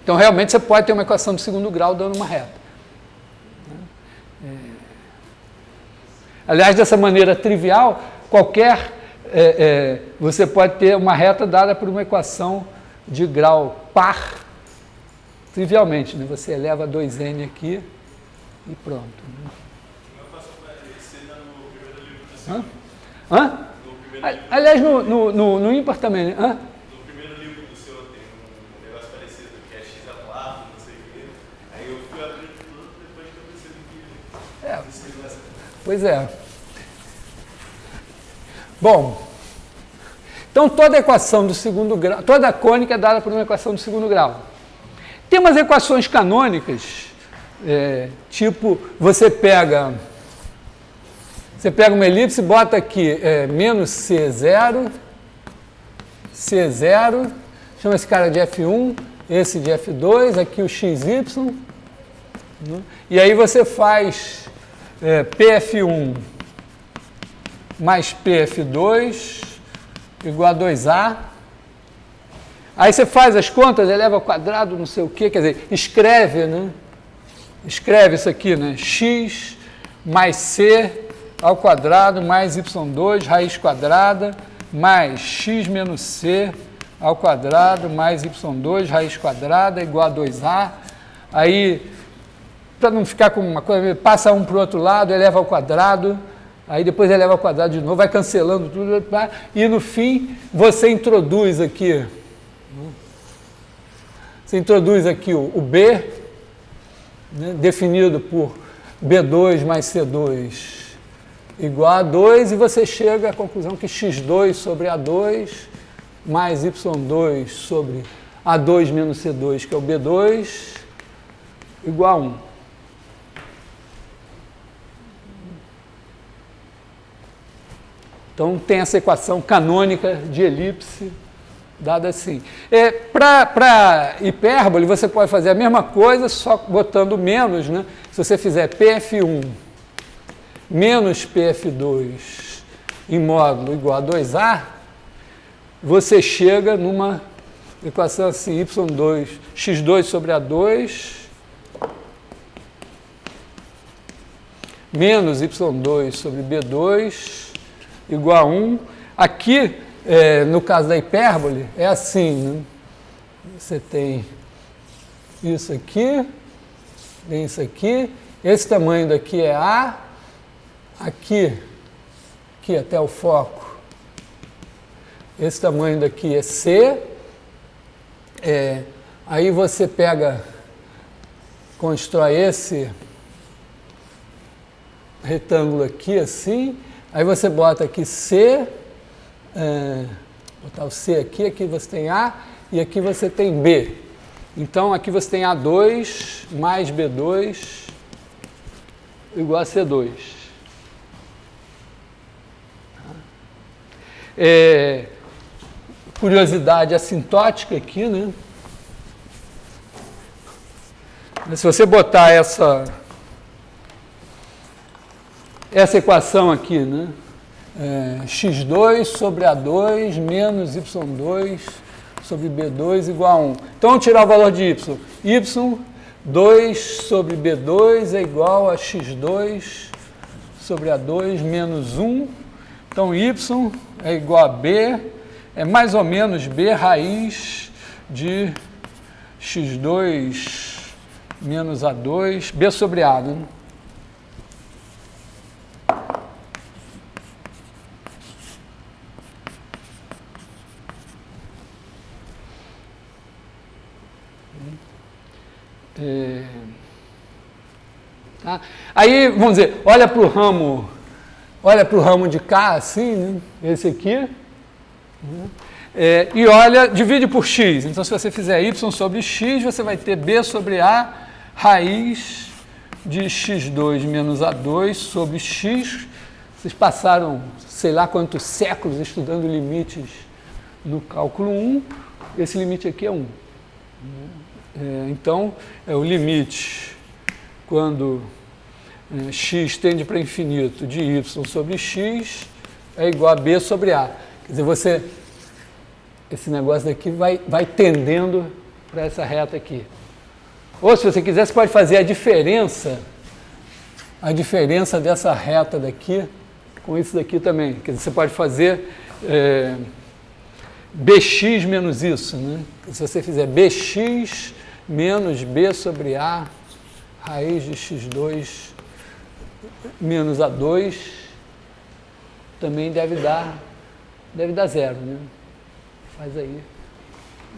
Então, realmente, você pode ter uma equação de segundo grau dando uma reta. Aliás, dessa maneira trivial, você pode ter uma reta dada por uma equação de grau par, trivialmente, né? Você eleva 2n aqui e pronto. Né? Hã? Aliás, no ímpar também, né? Hã? No primeiro livro do seu tem um negócio parecido, que é x a 4, não sei o quê. Aí eu fui abrir tudo depois que eu percebi que... Pois é. Bom, então toda equação do segundo grau, toda cônica é dada por uma equação do segundo grau. Tem umas equações canônicas, tipo, você pega uma elipse, bota aqui menos C0, chama esse cara de F1, esse de F2, aqui o XY, né? E aí você faz PF1 mais PF2 igual a 2A. Aí você faz as contas, eleva ao quadrado, não sei o quê, quer dizer, escreve, né? Escreve isso aqui, né? X mais C ao quadrado mais y2 raiz quadrada mais x menos c ao quadrado mais y2 raiz quadrada igual a 2a. Aí, para não ficar com uma coisa, passa um para o outro lado, eleva ao quadrado, aí depois eleva ao quadrado de novo, vai cancelando tudo, e no fim você introduz aqui o B, né, definido por B2 mais C2 igual a 2, e você chega à conclusão que x2 sobre A2 mais y2 sobre A2 menos C2, que é o B2, igual a 1. Então, tem essa equação canônica de elipse dada assim. Para hipérbole, você pode fazer a mesma coisa, só botando menos, né? Se você fizer PF1 menos PF2 em módulo igual a 2A, você chega numa equação assim, y2, x2 sobre A2 menos y2 sobre B2 igual a 1. Aqui, no caso da hipérbole, é assim, né? Você tem isso aqui, tem isso aqui, esse tamanho daqui é A, aqui até o foco, esse tamanho daqui é C, aí você pega, constrói esse retângulo aqui assim, aí você bota aqui C, botar o C aqui, aqui você tem A e aqui você tem B. Então aqui você tem A2 mais B2 igual a C2. Curiosidade assintótica aqui, né? Se você botar essa equação aqui, né? X2 sobre A2 menos Y2 sobre B2 igual a 1. Então, vamos tirar o valor de Y. Y2 sobre B2 é igual a X2 sobre A2 menos 1. Então, Y é igual a B, é mais ou menos B raiz de X2 menos A2, B sobre A, né? Tá? Aí, vamos dizer, olha para o ramo de cá, assim, né? Esse aqui, né? E olha, divide por x. Então, se você fizer y sobre x, você vai ter b sobre a raiz de x2 menos a2 sobre x. Vocês passaram, sei lá quantos séculos estudando limites no cálculo 1. Esse limite aqui é 1. Então, o limite, quando x tende para infinito de y sobre x, é igual a b sobre a. Quer dizer, esse negócio daqui vai tendendo para essa reta aqui. Ou, se você quiser, você pode fazer a diferença dessa reta daqui com isso daqui também. Quer dizer, você pode fazer bx menos isso, né? Se você fizer bx menos b sobre a raiz de x2 menos a2, também deve dar zero, né? Faz aí,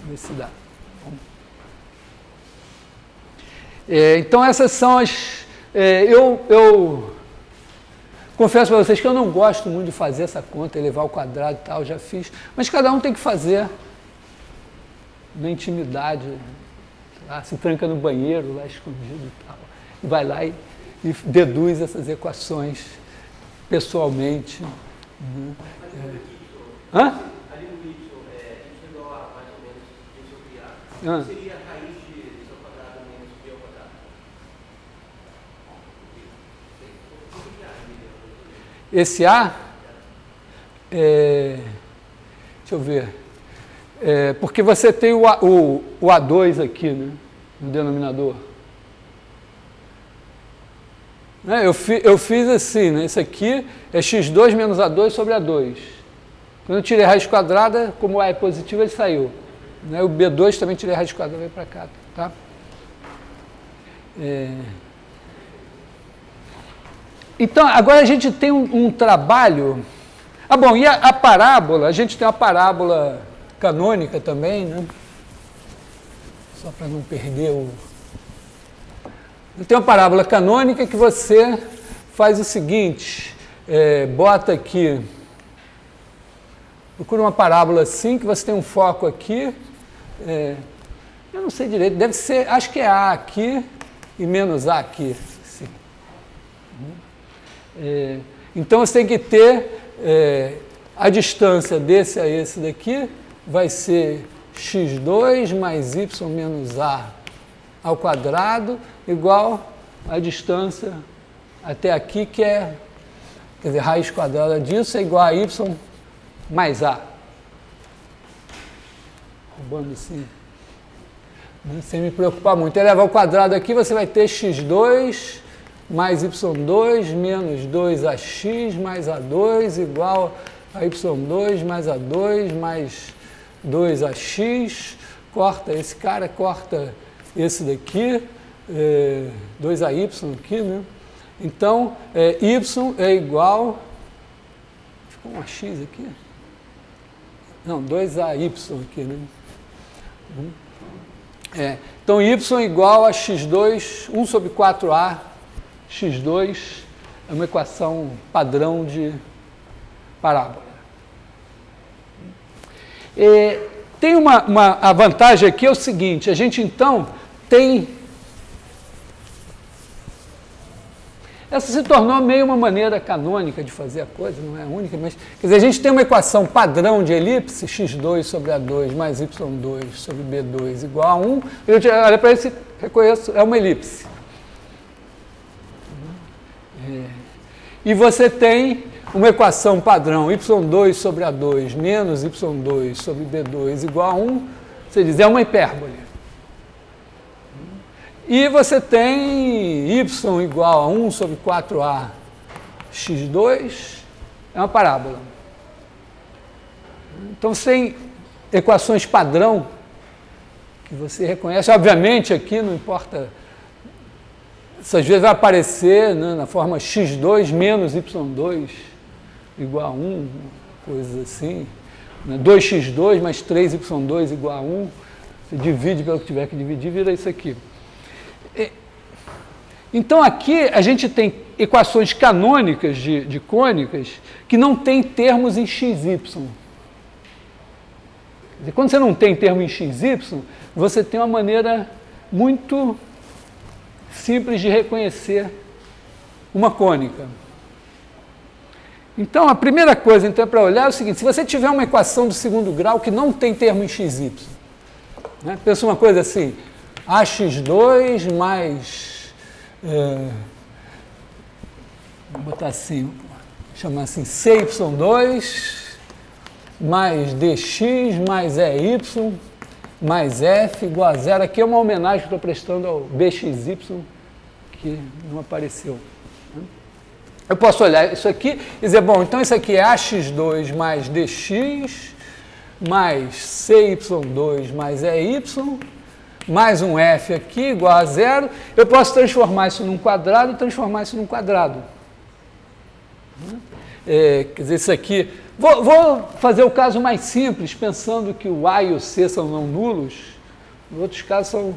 vê se dá. Então, essas são as... Eu confesso para vocês que eu não gosto muito de fazer essa conta, elevar ao quadrado e tal, já fiz, mas cada um tem que fazer na intimidade, lá, se tranca no banheiro, lá escondido e tal, e vai lá e deduz essas equações pessoalmente. Hã? Ali no y, y igual a mais ou menos b sobre a, seria a raiz de y ao quadrado menos b ao quadrado. Esse A, deixa eu ver, porque você tem o A2 aqui, né, no denominador. Eu fiz assim, né, esse aqui é x2 menos A2 sobre A2. Quando eu tirei a raiz quadrada, como o A é positivo, ele saiu. Né, o B2 também tirei a raiz quadrada, veio para cá, tá? Então, agora a gente tem um trabalho... bom, e a parábola? A gente tem uma parábola canônica também, né? Só para não perder o... Tem uma parábola canônica que você faz o seguinte, bota aqui, procura uma parábola assim, que você tem um foco aqui, eu não sei direito, deve ser, acho que é A aqui e menos A aqui. Sim. Então você tem que ter a distância desse a esse daqui, vai ser x2 mais y menos A ao quadrado, igual a distância até aqui, que é, quer dizer, raiz quadrada disso é igual a y mais A. Roubando assim, sem me preocupar muito. Eleva ao quadrado aqui, você vai ter x2 mais y2 menos 2ax mais a2 igual a y2 mais a2 mais 2ax. Corta esse cara, corta esse daqui, 2ay aqui, né? Então, y é igual, ficou um ax aqui? Não, 2ay aqui, né? Então, y é igual a x2, 1 sobre 4a, x2 é uma equação padrão de parábola. Tem a vantagem aqui, é o seguinte, a gente então tem... Essa se tornou meio uma maneira canônica de fazer a coisa, não é única, mas... Quer dizer, a gente tem uma equação padrão de elipse, x2 sobre A2 mais y2 sobre B2 igual a 1. Eu olha para esse, reconheço, é uma elipse. E você tem uma equação padrão, y2 sobre A2 menos y2 sobre B2 igual a 1, você diz, é uma hipérbole. E você tem y igual a 1 sobre 4a x2, é uma parábola. Então, você tem equações padrão que você reconhece. Obviamente, aqui não importa, isso às vezes vai aparecer, né, na forma x2 menos y2 igual a 1, coisas assim. Né, 2x2 mais 3y2 igual a 1. Você divide pelo que tiver que dividir, vira isso aqui. Então, aqui a gente tem equações canônicas de cônicas que não têm termos em xy. Quando você não tem termo em xy, você tem uma maneira muito simples de reconhecer uma cônica. Então, a primeira coisa então, para olhar é o seguinte, se você tiver uma equação do segundo grau que não tem termo em xy, né, pensa uma coisa assim, ax2 mais... vou botar assim, chamar assim, cy2 mais dx mais ey mais f igual a zero. Aqui é uma homenagem que estou prestando ao bxy, que não apareceu. Eu posso olhar isso aqui e dizer, bom, então isso aqui é ax2 mais dx mais cy2 mais ey mais um f aqui, igual a zero, eu posso transformar isso num quadrado e transformar isso num quadrado. Quer dizer, isso aqui... Vou fazer o caso mais simples, pensando que o A e o C são não nulos. Os outros casos são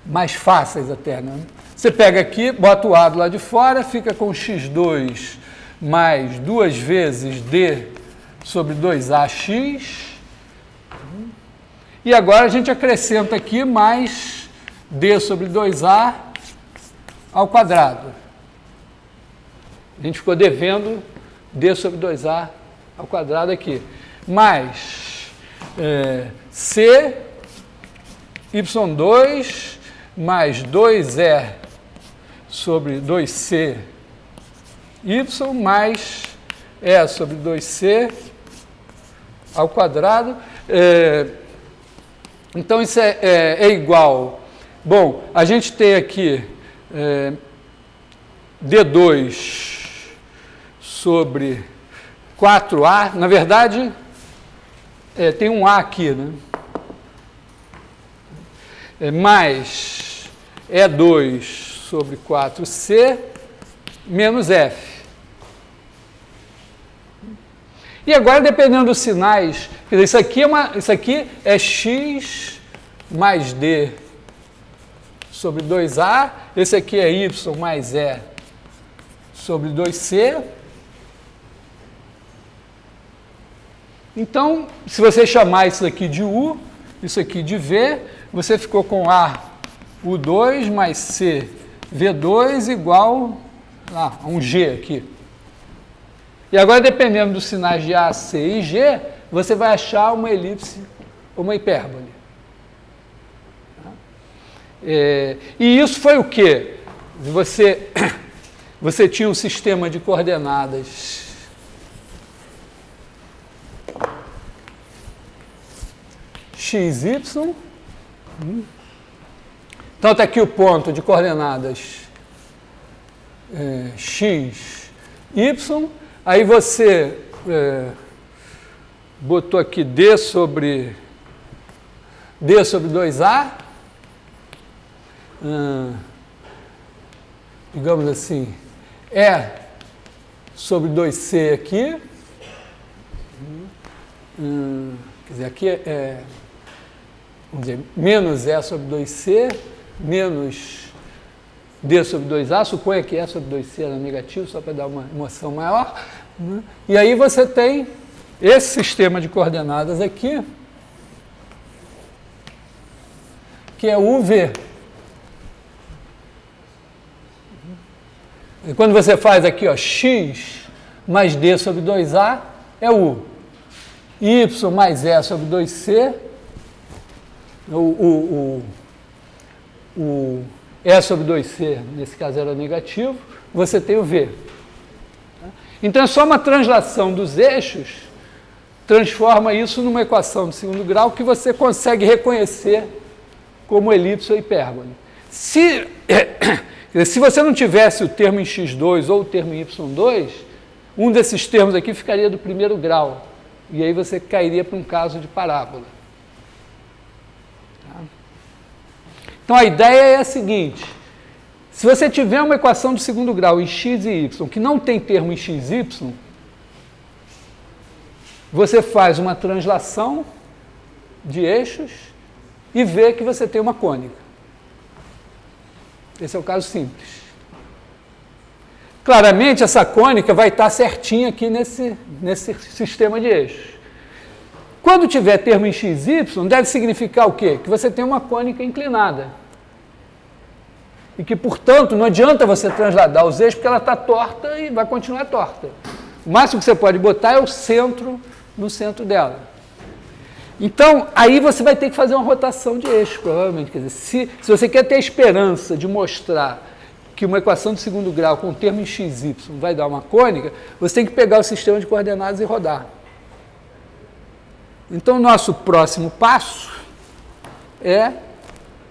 mais fáceis até, né? Você pega aqui, bota o A do lado de fora, fica com x2 mais 2 vezes d sobre 2ax. E agora a gente acrescenta aqui mais d sobre 2a ao quadrado. A gente ficou devendo d sobre 2a ao quadrado aqui. Mais c, y2, mais 2e sobre 2c, y, mais e sobre 2c ao quadrado. Então, isso é igual. Bom, a gente tem aqui D2 sobre 4A. Na verdade, tem um A aqui, né? Mais E2 sobre 4C menos F. E agora, dependendo dos sinais, quer dizer, isso aqui é x mais d sobre 2a, esse aqui é y mais e sobre 2C. Então, se você chamar isso aqui de U, isso aqui de V, você ficou com A, U2 mais C, V2 igual a um G aqui. E agora, dependendo dos sinais de A, C e G, você vai achar uma elipse ou uma hipérbole. E isso foi o quê? Você tinha um sistema de coordenadas x, y. Então, está aqui o ponto de coordenadas x, y. Aí você botou aqui D sobre 2A. Digamos assim, E sobre 2C aqui. Quer dizer, aqui vamos dizer, menos E sobre 2C, menos D sobre 2A, suponha que E sobre 2C era negativo, só para dar uma emoção maior. E aí você tem esse sistema de coordenadas aqui, que é UV. E quando você faz aqui, ó, x mais D sobre 2A é U. Y mais E sobre 2C, o E sobre 2C, nesse caso era negativo, você tem o V. Então é só uma translação dos eixos, transforma isso numa equação de segundo grau que você consegue reconhecer como elipse ou hipérbole. Se você não tivesse o termo em x2 ou o termo em y2, um desses termos aqui ficaria do primeiro grau. E aí você cairia para um caso de parábola. Tá? Então a ideia é a seguinte: se você tiver uma equação do segundo grau em x e y, que não tem termo em x e y, você faz uma translação de eixos e vê que você tem uma cônica. Esse é o caso simples. Claramente, essa cônica vai estar certinha aqui nesse sistema de eixos. Quando tiver termo em x, y, deve significar o quê? Que você tem uma cônica inclinada. E que, portanto, não adianta você transladar os eixos, porque ela está torta e vai continuar torta. O máximo que você pode botar é o centro no centro dela. Então, aí você vai ter que fazer uma rotação de eixos, provavelmente. Quer dizer, se você quer ter a esperança de mostrar que uma equação de segundo grau com termo em x, y vai dar uma cônica, você tem que pegar o sistema de coordenadas e rodar. Então, o nosso próximo passo é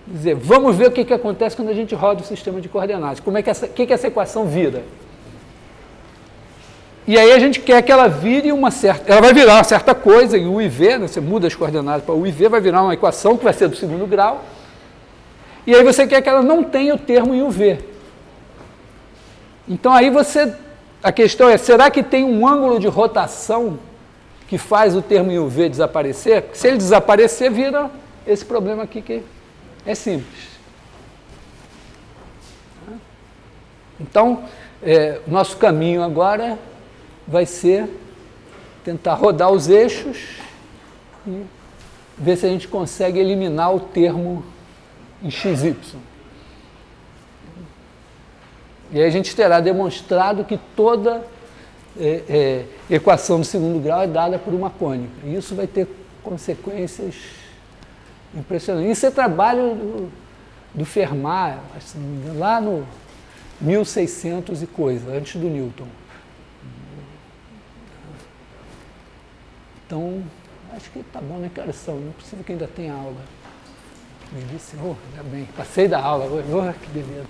dizer, vamos ver o que acontece quando a gente roda o sistema de coordenadas. Como é que essa equação vira? E aí a gente quer que ela vire uma certa... Ela vai virar uma certa coisa em U e V, né? Você muda as coordenadas para U e V, vai virar uma equação que vai ser do segundo grau. E aí você quer que ela não tenha o termo em UV. Então aí a questão é, será que tem um ângulo de rotação que faz o termo em UV desaparecer? Se ele desaparecer, vira esse problema aqui que é simples. Então, nosso caminho agora vai ser tentar rodar os eixos e ver se a gente consegue eliminar o termo em XY. E aí a gente terá demonstrado que toda equação de segundo grau é dada por uma cônica. E isso vai ter consequências impressionantes. Isso é trabalho do Fermat, se não me engano, lá no 1600 e coisa, antes do Newton. Então, acho que tá bom, né? Que horas são? Não é possível que ainda tenha aula. Me disse, ainda bem, passei da aula hoje, que beleza.